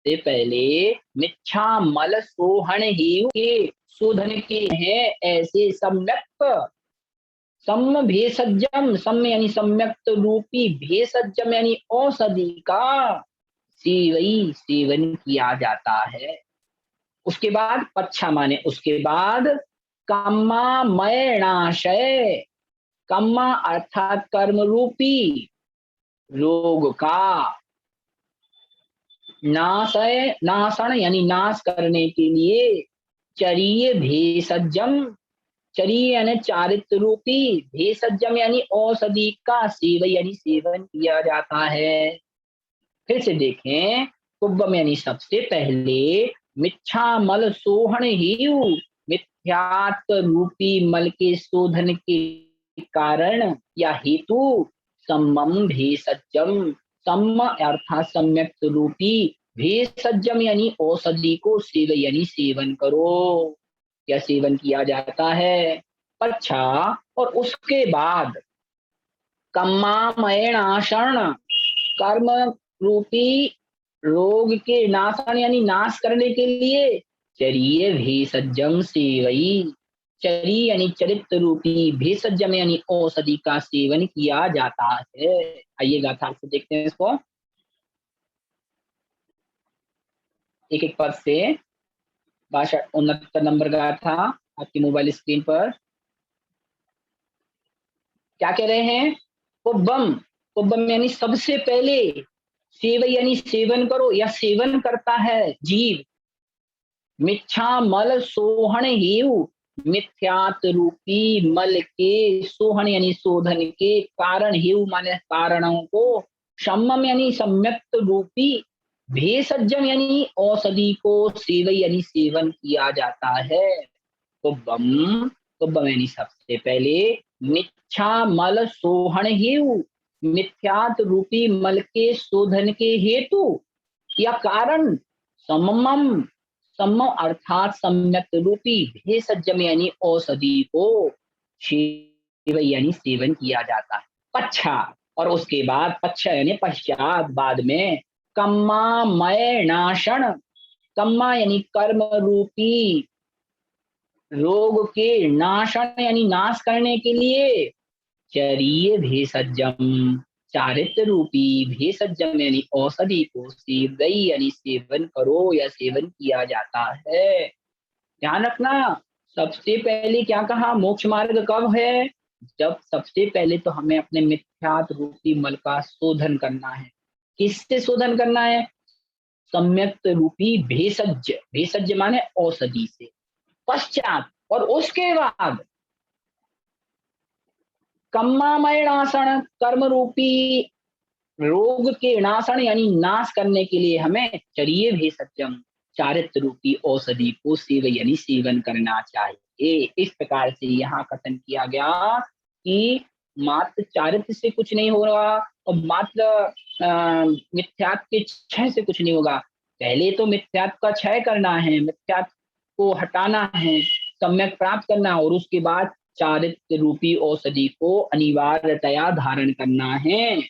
पहले, मिच्छा मल सोहन हेयु के शोधन के हैं ऐसे सम्यक, सम भेषजम, सम यानी सम्यक्त रूपी, भेषजम यानी औषधि का सेवई सेवन किया जाता है। उसके बाद पच्छा माने उसके बाद, कम्मा मय नाशय, कम्मा अर्थात कर्म रूपी रोग का, नाशय नाशन यानी नाश करने के लिए, चरीय भेषजम, चरीय यानी चारित्र रूपी, भेषजम यानी औषधि का सेवन यानी सेवन किया जाता है। फिर से देखें, कुब्बम यानी सबसे पहले, मिच्छा मल सोहन हेयु, मिथ्यात्व रूपी मल के शोधन के कारण या हेतु, सम्मम भेषजम, सम्म अर्थात सम्यक रूपी, भेषजम यानी औषधि को सेवन यानी सेवन करो या सेवन किया जाता है। अच्छा, और उसके बाद कम्मामयणाशन, कर्म रूपी रोग के नाशन यानी नाश करने के लिए, चरीय भेषजम सेवई, चरी यानी चरित्र रूपी, भेषजम यानी औषधि का सेवन किया जाता है। आइए गाथा से देखते हैं इसको एक एक पद से। 69 नंबर गाथा आपकी मोबाइल स्क्रीन पर क्या कह रहे हैं? कुब्बम, कुब्बम यानी सबसे पहले, सेव यानी सेवन करो या सेवन करता है जीव, मिच्छा मल सोहन हेयु, मिथ्यात रूपी मल के सोहन यानी शोधन के कारण, हेयु माने कारणों को, सम्मम यानी सम्यक्त रूपी, भेषजम यानी औषधि को सेवन यानी सेवन किया जाता है। कुब्बम, कुब्बम यानी सबसे पहले, मिच्छा मल सोहन हेयु, मिथ्यात रूपी मल के शोधन के हेतु या कारण, सममम, सम्म अर्थात सम्यक रूपी, भेषजम यानी औषधि को सेवन यानी सेवन किया जाता है। पच्छा, और उसके बाद पच्छा यानी पश्चात बाद में, कम्मा मय नाशन, कम्मा यानी कर्म रूपी रोग के, नाशन यानी नाश करने के लिए, चरीय भेषजम चारित्र रूपी, भेषजम यानी औषधि को सेवई यानी सेवन करो या सेवन किया जाता है। ध्यान रखना, सबसे पहले क्या कहा? मोक्ष मार्ग कब है? जब सबसे पहले तो हमें अपने मिथ्यात रूपी मल का शोधन करना है। किससे शोधन करना है? सम्यक रूपी भेषज, भेषज माने औषधि से। पश्चात और उसके बाद कम्मामय नाशन, कर्म रूपी रोग के नाशन यानी नाश करने के लिए हमें चरीय भेषजम चारित्र रूपी औषधि को सेवन यानी सेवन करना चाहिए। इस प्रकार से यहाँ कथन किया गया कि मात्र चारित्र से कुछ नहीं होगा और मात्र मिथ्यात्व के क्षय से कुछ नहीं होगा। पहले तो मिथ्यात्व का क्षय करना है, मिथ्यात्व को हटाना है, सम्यक प्राप्त करना, और उसके बाद चारित्र रूपी औषधि को अनिवार्यतया धारण करना है,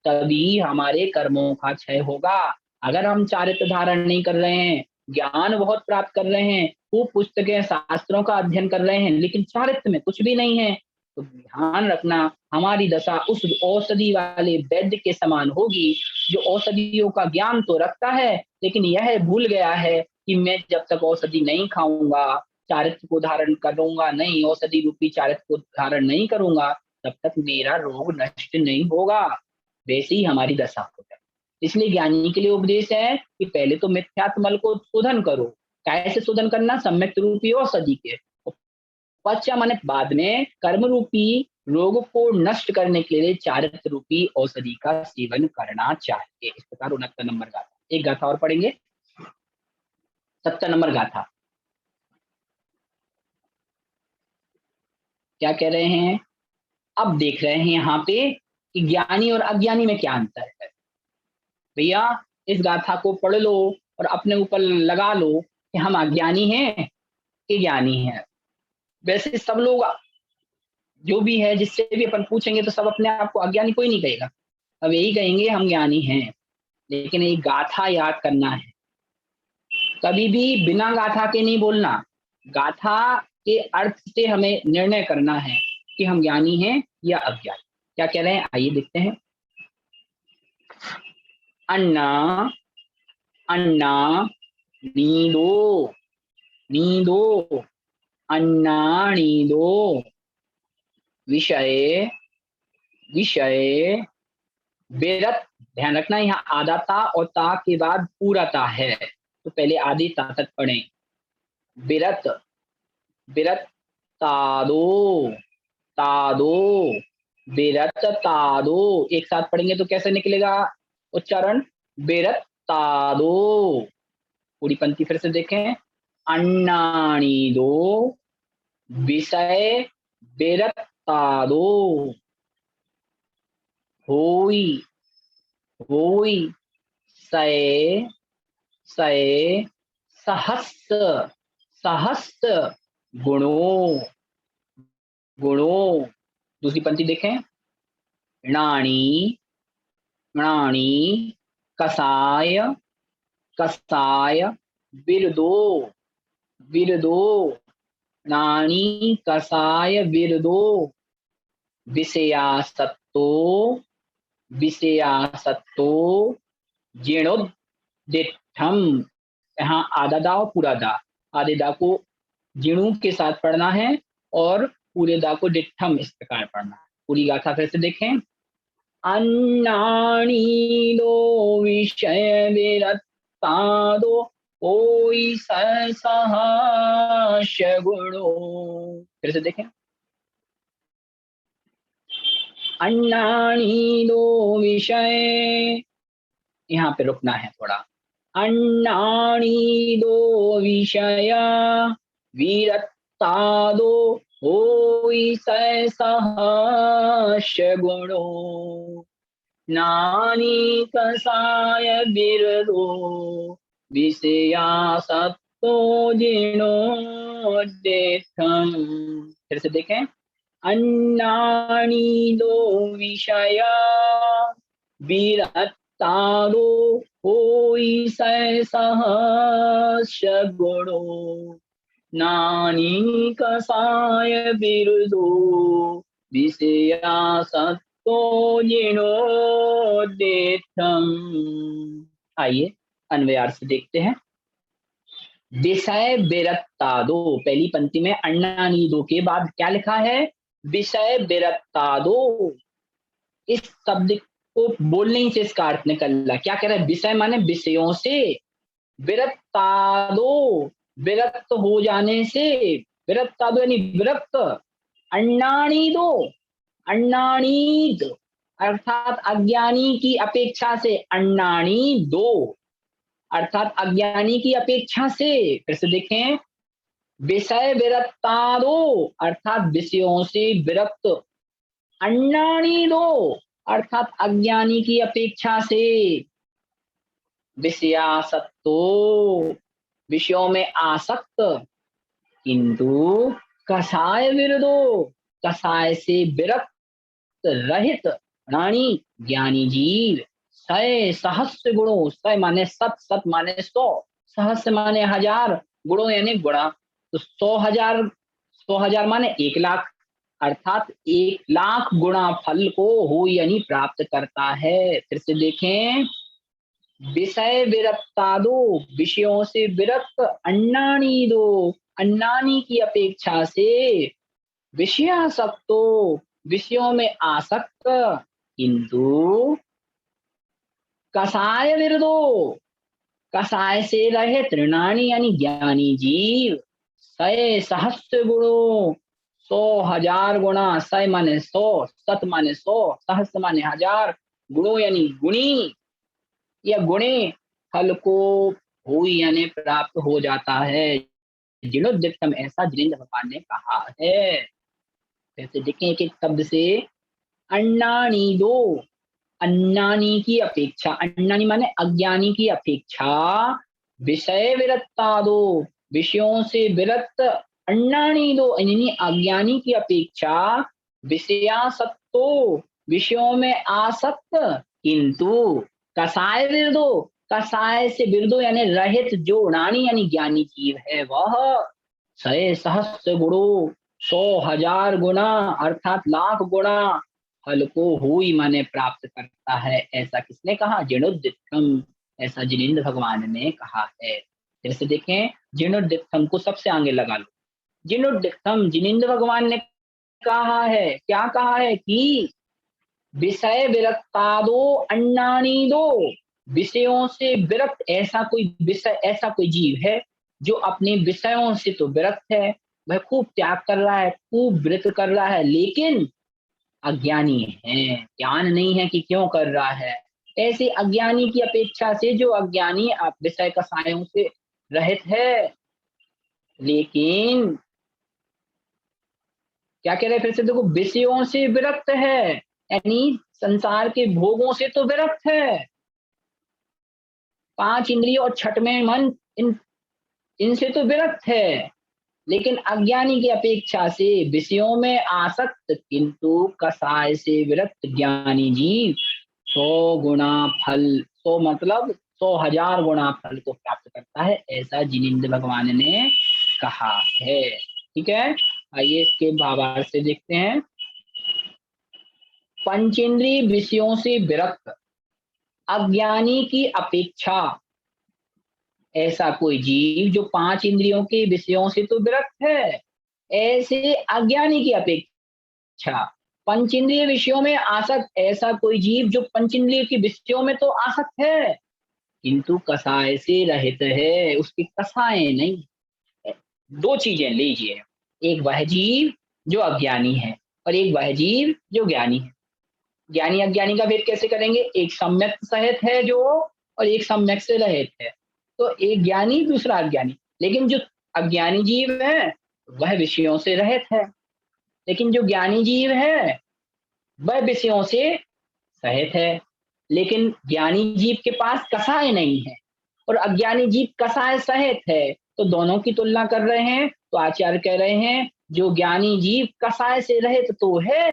तभी हमारे कर्मों का क्षय होगा। अगर हम चारित्र धारण नहीं कर रहे हैं, ज्ञान बहुत प्राप्त कर रहे हैं, खूब पुस्तकें शास्त्रों का अध्ययन कर रहे हैं, लेकिन चारित्र में कुछ भी नहीं है, तो ध्यान रखना हमारी दशा उस औषधि वाले वैद्य के समान होगी, जो औषधियों का ज्ञान तो रखता है लेकिन यह भूल गया है कि मैं जब तक औषधि नहीं खाऊंगा, चारित्र को धारण करूंगा नहीं, औषधि रूपी चारित्र को धारण नहीं करूंगा, तब तक मेरा रोग नष्ट नहीं होगा। वैसे ही हमारी दशा हो जाए। इसलिए ज्ञानी के लिए उपदेश है कि पहले तो मिथ्यात्मल को शोधन करो। कैसे शोधन करना? सम्यक रूपी औषधि के। पश्चा माने बाद में, कर्म रूपी रोग को नष्ट करने के लिए चारित्र रूपी औषधि का सेवन करना चाहिए। इस प्रकार 69 नंबर गाथा। एक गाथा और पढ़ेंगे, 70 नंबर गाथा। क्या कह रहे हैं? अब देख रहे हैं यहाँ पे कि ज्ञानी और अज्ञानी में क्या अंतर है। भैया इस गाथा को पढ़ लो और अपने ऊपर लगा लो कि हम अज्ञानी हैं कि ज्ञानी हैं। वैसे सब लोग जो भी है, जिससे भी अपन पूछेंगे तो सब अपने आप को अज्ञानी कोई नहीं कहेगा, अब यही कहेंगे हम ज्ञानी हैं। लेकिन एक गाथा याद करना है, कभी भी बिना गाथा के नहीं बोलना। गाथा के अर्थ से हमें निर्णय करना है कि हम ज्ञानी हैं या अज्ञानी। क्या कह रहे हैं, आइए देखते हैं। अन्ना अन्ना नीदो नीदो, अन्ना नीदो, विषय विषय, बेरत। ध्यान रखना यहाँ आधा ता और ता के बाद पूरा ता है, तो पहले आधी ता तक पढ़ें। बिरत बिरत, तादो तादो, बिरत तादो। एक साथ पढ़ेंगे तो कैसे निकलेगा उच्चारण? बिरत तादो। पूरी पंक्ति फिर से देखें। अन्नानी दो, विषय बिरत तादो, होई होई, सय सय, सहस्र सहस्र, गुणो गुणो। दूसरी पंक्ति देखें। णाणी णाणी, कसाय कसाय, बिरदो बिरदो, नाणी कसाय बिरदो, विषयासक्तो विषयासक्तो, जीर्णोद्दिठम। यहाँ आधा दा और पूरा दा, आधे दा को जीणु के साथ पढ़ना है और पूरे दा को डिठम इस प्रकार पढ़ना है। पूरी गाथा फिर से देखें। अन्नाणी दो, विषय विरत्तादो, ओई सहस गुणो। फिर से देखें। अन्नाणी दो, विषय, यहाँ पे रुकना है थोड़ा। अन्नाणी दो, विषय विरत्तादो, होई सहस गुणो, नानी कसाय बिरदो, विषयासक्तो जीर्णोद्दिठम्। फिर से देखें। अन्नानी दो, विषया विरत्तादो, होई सहस गुणो, नानी कसाय बिरदो, विषयासक्तो जीर्णोद्दिठम्। आइए अन्वयार से देखते हैं। विषय विरत्तादो, पहली पंक्ति में अन्नानी दो के बाद क्या लिखा है? विषय विरत्तादो। इस शब्द को बोलने ही से इसका अर्थ निकल, क्या कह रहा है? विषय माने विषयों से, विरत्तादो विरक्त हो जाने से, विरत्तादो यानी विरक्त। अन्नानी दो, अन्नानीद अर्थात अज्ञानी की अपेक्षा से, अन्नानी दो अर्थात अज्ञानी की अपेक्षा से। फिर से देखें। विषय विरत्तादो अर्थात विषयों से विरक्त, अन्नानी दो अर्थात अज्ञानी की अपेक्षा से, विषयासक्तो विषयों में आसक्त, किंतु कसाय विरदो कसाय से विरक्त रहित, रानी ज्ञानी जीव, सय सहस्र गुणों, सय माने सत, सत माने 100, सहस्र माने 1000, गुणों यानी गुणा, तो 100,000, 100,000 माने 1,00,000, अर्थात 1,00,000 गुणा फल को हो यानी प्राप्त करता है। फिर से देखें। विषय विरक्तादो विषयों से विरक्त, अन्नानी दो अन्नानी की अपेक्षा से, विषयासक्तो विषयों में आसक्त, किंतु कसाय विरदो कसाय से रहे, तृणानी यानी ज्ञानी जीव, सय सहस्र गुणों 100,000 गुणा, सय माने 100, सत माने 100, सहस्त्र माने हजार, गुणो यानी गुणी या गुणे, फल को हो यानी प्राप्त हो जाता है। जीर्णोद्यतम ऐसा जिनेन्द्र भगवान ने कहा है। जैसे देखें एक एक शब्द से, अन्नानी दो, अन्नानी की अपेक्षा, अन्नानी माने अज्ञानी की अपेक्षा, विषय विरत्ता दो, विषयों से विरक्त, अन्नानी दो यानी अज्ञानी की अपेक्षा, विषयासक्तो, विषयों में आसक्त, किंतु कसाय विरदो, कसाय से विरदो यानी रहित, जो नानी यानी ज्ञानी जीव है वह, सय सहस्त्र गुणो, 100,000 गुना अर्थात लाख गुणा फल को हुई माने प्राप्त करता है। ऐसा किसने कहा? जीर्णोद्यतम, ऐसा जिनेन्द्र भगवान ने कहा है। जैसे देखें, जीर्णोद्यतम को सबसे आगे लगा लो। जीर्णोद्यतम जिनेन्द्र भगवान ने कहा है, क्या कहा है कि विषय विरक्तादो अन्नानी दो, विषयों से विरक्त ऐसा कोई विषय, ऐसा कोई जीव है जो अपने विषयों से तो विरक्त है, वह खूब त्याग कर रहा है, खूब व्रत कर रहा है, लेकिन अज्ञानी है, ज्ञान नहीं है कि क्यों कर रहा है। ऐसे अज्ञानी की अपेक्षा से, जो अज्ञानी आप विषय कसायों से रहित है, लेकिन क्या कह रहे हैं फिर से देखो, विषयों से विरक्त है यानी संसार के भोगों से तो विरक्त है, पांच इंद्रिय और छठवें मन, इनसे तो विरक्त है, लेकिन अज्ञानी की अपेक्षा से विषयों में आसक्त, किंतु कसाय से विरक्त ज्ञानी जीव 100 गुना फल, 100 मतलब 100,000 गुना फल को प्राप्त करता है, ऐसा जिनेन्द्र भगवान ने कहा है। ठीक है, आइए इसके भावार्थ से देखते हैं। पंचेंद्रिय विषयों से विरक्त अज्ञानी की अपेक्षा, ऐसा कोई जीव जो पांच इंद्रियों के विषयों से तो विरक्त है, ऐसे अज्ञानी की अपेक्षा पंचेंद्रिय विषयों में आसक्त ऐसा कोई जीव जो पंचेंद्रिय के विषयों में तो आसक्त है, किंतु कसाय से रहित है, उसकी कसाएं नहीं। दो चीजें लीजिए, एक वह जीव जो अज्ञानी है और एक वह जीव जो ज्ञानी है। ज्ञानी अज्ञानी का भेद कैसे करेंगे? एक सम्यक सहित है जो, और एक सम्यक से रहित है। तो एक ज्ञानी दूसरा अज्ञानी, लेकिन जो अज्ञानी जीव है वह विषयों से रहित है, लेकिन जो ज्ञानी जीव है वह विषयों से सहित है, लेकिन ज्ञानी जीव के पास कसाय नहीं है और अज्ञानी जीव कसाय सहित है। तो दोनों की तुलना कर रहे हैं, तो आचार्य कह रहे हैं जो ज्ञानी जीव कसाय से रहित तो है,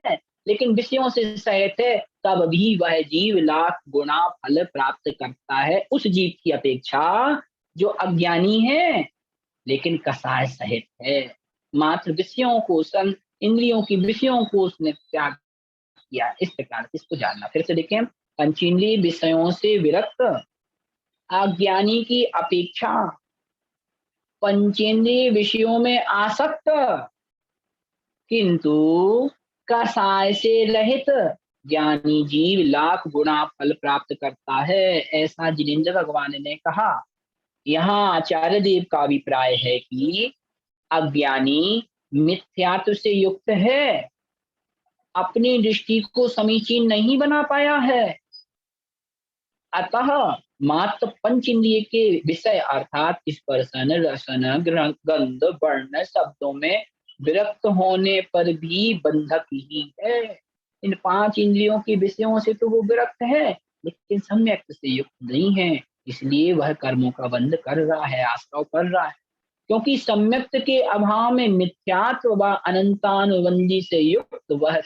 लेकिन विषयों से सहित है, तब भी वह जीव लाख गुना फल प्राप्त करता है उस जीव की अपेक्षा जो अज्ञानी है लेकिन कसाय सहित है। मात्र विषयों को, इंद्रियों की विषयों को उसने त्याग किया। इस प्रकार से इसको जानना। फिर से देखें, पंचेंद्रिय विषयों से विरक्त अज्ञानी की अपेक्षा पंचेंद्रिय विषयों में आसक्त, किंतु कसाय से रहित ज्ञानी जीव लाख गुना फल प्राप्त करता है, ऐसा जिनेन्द्र भगवान ने कहा। यहाँ आचार्य देव का अभिप्राय है कि अज्ञानी मिथ्यात्व से युक्त है, अपनी दृष्टि को समीचीन नहीं बना पाया है, अतः मात्र पंच इंद्रिय के विषय अर्थात स्पर्शन, रसन, गंध, वर्ण शब्दों में विरक्त होने पर भी बंधक ही है। इन पांच इंद्रियों के विषयों से तो वो विरक्त है, लेकिन सम्यक से युक्त नहीं है, इसलिए वह कर्मों का बंध कर रहा है, आश्रव कर रहा है। क्योंकि सम्यक्त के अभाव में मिथ्यात्व व अनंतानुबंधी से युक्त वह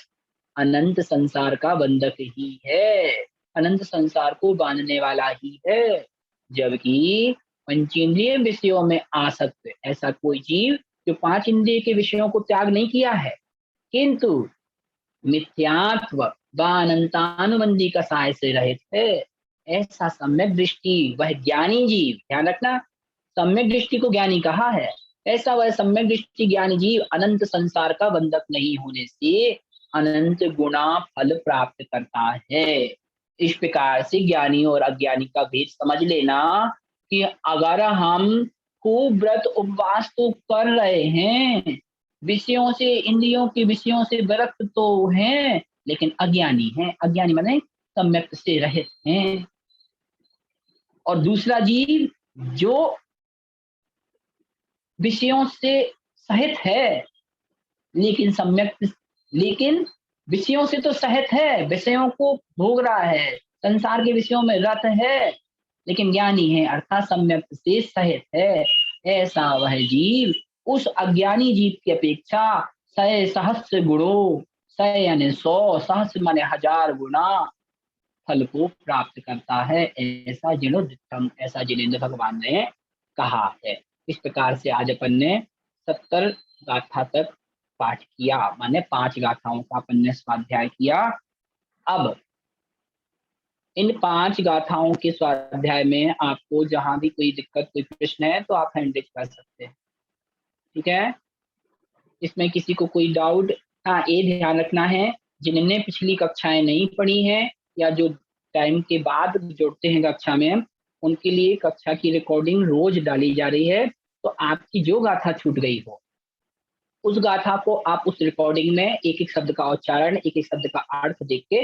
अनंत संसार का बंधक ही है, अनंत संसार को बांधने वाला ही है। जबकि पंचेंद्रिय विषयों में आसक्त ऐसा कोई जीव जो पांच इंद्रिय के विषयों को त्याग नहीं किया है, किंतु मिथ्यात्व व अनंतानुबंधी का साय से रहित है, ऐसा सम्यक दृष्टि वह ज्ञानी जीव, ध्यान रखना सम्यक दृष्टि को ज्ञानी कहा है, ऐसा वह सम्यक दृष्टि ज्ञानी जीव अनंत संसार का बंधक नहीं होने से अनंत गुना फल प्राप्त करता है। इस प्रकार से ज्ञानी और अज्ञानी का भेद समझ लेना कि अगर हम खूब व्रत उपवास तो कर रहे हैं, विषयों से, इंद्रियों के विषयों से विरक्त तो हैं, लेकिन अज्ञानी हैं। अज्ञानी माने सम्यक से रहित हैं। और दूसरा जीव जो विषयों से सहित है, लेकिन सम्यक, लेकिन विषयों से तो सहित है, विषयों को भोग रहा है, संसार के विषयों में रत है, लेकिन ज्ञानी है अर्थात सम्यक से सहित है। ऐसा वह जीव उस अज्ञानी जीव की अपेक्षा सय सहस्र गुणों, सय यानी 100, सहस्र माने 1000 गुना फल को प्राप्त करता है। ऐसा जिनोद्यतम, ऐसा जिनेन्द्र भगवान ने कहा है। इस प्रकार से आज अपन ने 70 गाथा तक पाठ किया, माने 5 गाथाओं का अपन ने स्वाध्याय किया। अब इन 5 गाथाओं के स्वाध्याय में आपको जहां भी कोई दिक्कत, कोई प्रश्न है तो आप हैंड रेज कर सकते हैं, ठीक है। इसमें किसी को कोई डाउट, हाँ ये ध्यान रखना है, जिन्होंने पिछली कक्षाएं नहीं पढ़ी हैं या जो टाइम के बाद जुड़ते हैं कक्षा में, उनके लिए कक्षा की रिकॉर्डिंग रोज डाली जा रही है। तो आपकी जो गाथा छूट गई हो, उस गाथा को आप उस रिकॉर्डिंग में एक एक शब्द का उच्चारण, एक एक शब्द का अर्थ देख के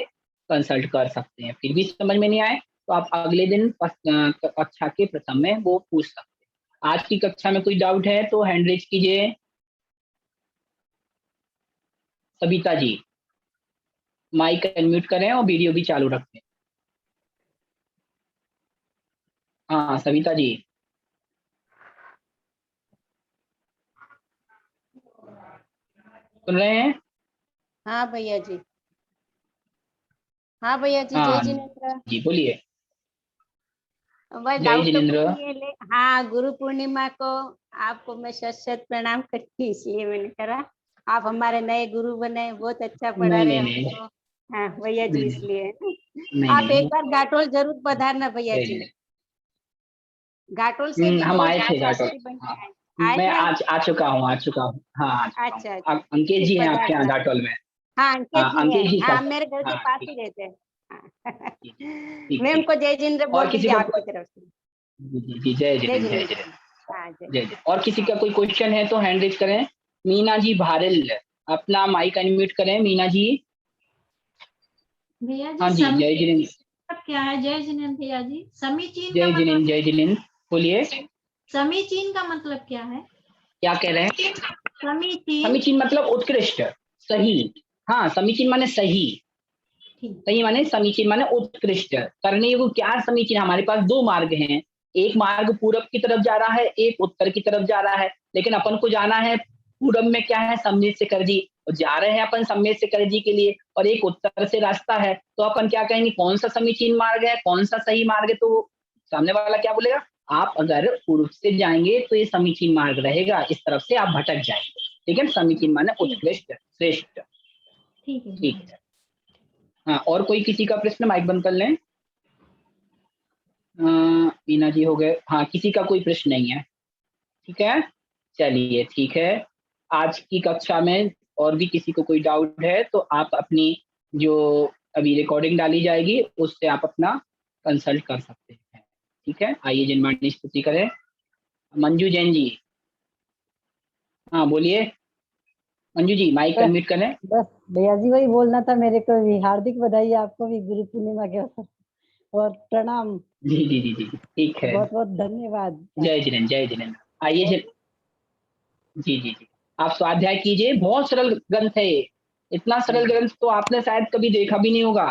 कंसल्ट कर सकते हैं। फिर भी समझ में नहीं आए तो आप अगले दिन कक्षा के प्रथम में वो पूछ सकते हैं। आज की कक्षा में कोई डाउट है तो हैंड रेज कीजिए। सविता जी माइक अनम्यूट करें और वीडियो भी चालू रखें। हाँ सविता जी। सुन रहे हैं? हाँ भैया जी, हाँ भैया जी। हाँ जय जिनेन्द्र जी बोलिए। भाई, जय डाउट तो जिनेन्द्र। कुछ नहीं है हाँ, गुरु पूर्णिमा को आपको मैं शत शत प्रणाम करती हूँ, इसलिए मैंने करा। आप हमारे नए गुरु बने, बहुत अच्छा पढ़ा नहीं रहे नहीं नहीं हमको। हाँ भैया जी, नहीं इसलिए नहीं आप एक नहीं, बार घाटोल जरूर पधारना भैया जय जी। जिनेन्द्र। घाटोल से भी हम बहुत आए थे घाटोल। शास्त्री बन हाँ के आए मैं थे। आज आ चुका हूँ, आ चुका हूँ, हाँ आ चुका हूँ। अच्छा अच्छा, अंकित फिर जी हैं आपके यहाँ पधारना। घाटोल में? हाँ अंकित हाँ जी है, अंकित जी हाँ सब। मेरे घर के हाँ पास ठीक ही रहते हैं। हाँ। ठीक ठीक मैं ठीक। उनको जय जिनेन्द्र और बोल किसी दीजिए का आपकी तरफ से। जी जी जी, जय जय जिनेन्द्र, जय जिनेन्द्र जिनेन्द्र, जी। हाँ जय। जय जय। और किसी हाँ का कोई क्वेश्चन है तो हैंड रेज करें। मीना जी भारल, अपना माइक अनम्यूट करें मीना जी। भैया जी हाँ जी जय समीचीन जिनेन्द्र। मतलब क्या है? जय जिनेन्द्र भैया जी, समीचीन का जय मतलब, जिनेन्द्र, जय जिनेन्द्र बोलिए। समीचीन का मतलब क्या है? क्या कह रहे हैं? समीचीन। समीचीन मतलब उत्कृष्ट, सही। हाँ समीचीन माने सही, ठीक। सही माने समीचीन माने उत्कृष्ट। करने योग्य क्या समीचीन? हमारे पास 2 मार्ग हैं, एक मार्ग पूरब की तरफ जा रहा है, एक उत्तर की तरफ जा रहा है। लेकिन अपन को जाना है पूरब में, क्या है? सम्येत शेखर जी, और जा रहे हैं अपन सम्येत शेखर जी के लिए, और एक उत्तर से रास्ता है। तो अपन क्या कहेंगे, कौन सा समीचीन मार्ग है, कौन सा सही मार्ग है? तो सामने वाला क्या बोलेगा, आप अगर पूर्व से जाएंगे तो ये समीचीन मार्ग रहेगा, इस तरफ से आप भटक जाएंगे। ठीक है, समीचीन माने उत्कृष्ट, श्रेष्ठ। ठीक है ठीक भैया। है। हाँ और कोई किसी का प्रश्न? माइक बंद कर लें। मीना जी हो गए, हाँ किसी का कोई प्रश्न नहीं है, ठीक है। चलिए ठीक है, आज की कक्षा में और भी किसी को कोई डाउट है तो आप अपनी जो अभी रिकॉर्डिंग डाली जाएगी उससे आप अपना कंसल्ट कर सकते हैं, ठीक है। आइए जिनवाणी स्तुति करें। मंजू जैन जी, हाँ बोलिए। मंजू जी माइक अनम्यूट करें। बस भैया जी वही बोलना था मेरे को भी, हार्दिक बधाई आपको भी गुरु पूर्णिमा के अवसर, और प्रणाम। जी जी जी जी ठीक है। बहुत बहुत धन्यवाद। जय जिनेन्द्र, जय जिनेन्द्र। आइए जी जी जी, आप स्वाध्याय कीजिए, बहुत सरल ग्रंथ है ये। इतना सरल ग्रंथ तो आपने शायद कभी देखा भी नहीं होगा।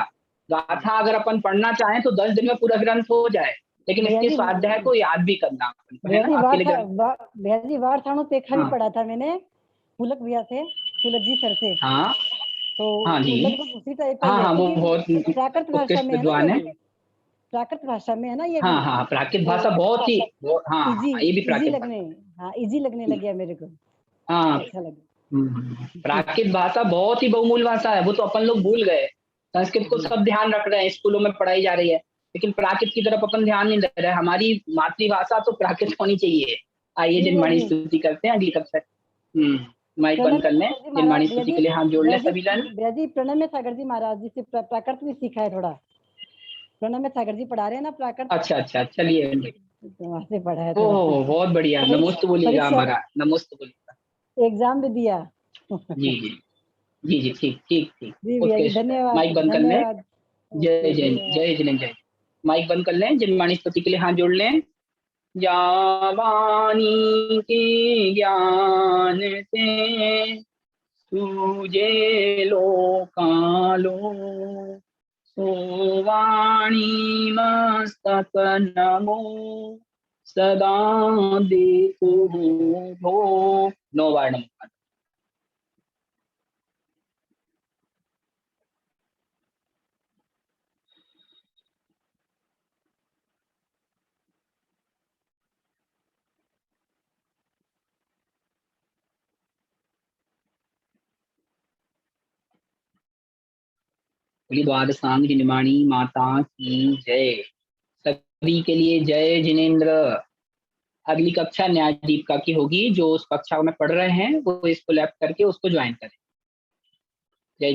गाथा अगर अपन पढ़ना चाहें तो 10 दिन में पूरा ग्रंथ हो जाए, लेकिन भैया इसके जी, स्वाध्याय को याद भी करना अपन को, है भैया जी ना, अकेले ग्रंथ। भैया जी वार थाणु पेखा भी हाँ पढ़ा था मैंने, पुलक भैया से, पुलक जी सर से। हाँ तो हाँ वो जी, लगभग उसी टाइप का ही हाँ है, हाँ वो क्योंकि बहुत प्राकृत भाषा उत्कृष्ट में है ना ये विद्वान है। भी, प्राकृत भाषा में है ना ये भी। हाँ हाँ प्राकृत तो भाषा बहुत ही हाँ इजी हाँ, ये भी इजी प्राकृत लगने, भाषा। हाँ इजी लगने लग गया मेरे को, हाँ अच्छा लगा। प्राकृत भाषा बहुत ही बहुमूल्य भाषा है, वो तो अपन लोग भूल गए। संस्कृत को सब ध्यान रख रहे हैं, स्कूलों में पढ़ाई जा रही है, लेकिन प्राकृत की तरफ अपन ध्यान नहीं दे रहे। हमारी मातृभाषा तो प्राकृत होनी चाहिए। आइए जी भैया जिनवाणी जी, स्तुति करते हैं अगली कक्षा। माइक बंद प्रणब कर में लें। सागर जी महाराज, जिनवाणी स्तुति के लिए हाथ जोड़ लें सभी जन। भैया जी प्रणब में सागर जी महाराज जी से प्राकृत भी सीखा है थोड़ा। प्रणब में सागर जी पढ़ा रहे हैं ना प्राकृत, अच्छा अच्छा चलिए। तो वहाँ से पढ़ा है थोड़ा ओह सीखा। बहुत बढ़िया, नमोस्त बोलिएगा परीक्षा हमारा, नमोस्त बोलिएगा। एग्जाम भी दिया। जी जी जी जी, ठीक ठीक ठीक। जी भैया जी, उत्कृष्ट है। धन्यवाद माइक बंद कर लें। धन्यवाद। जय ओके, जय धन्यवाद। जय जिनेन्द्र जय। माइक बंद कर लें। जन्मानी स्तुति के लिए हाथ जोड़ लें। या वाणी के ज्ञान से सूझे लोकालो, सो वाणी मस्तक नमो सदा देखो भो। 9 बार नमो। बोली द्वादशांग जिनवाणी माता की जय। सभी के लिए जय जिनेन्द्र। अगली कक्षा न्याय दीपिका की होगी। जो उस कक्षा में पढ़ रहे हैं वो इसको लैप करके उसको ज्वाइन करें।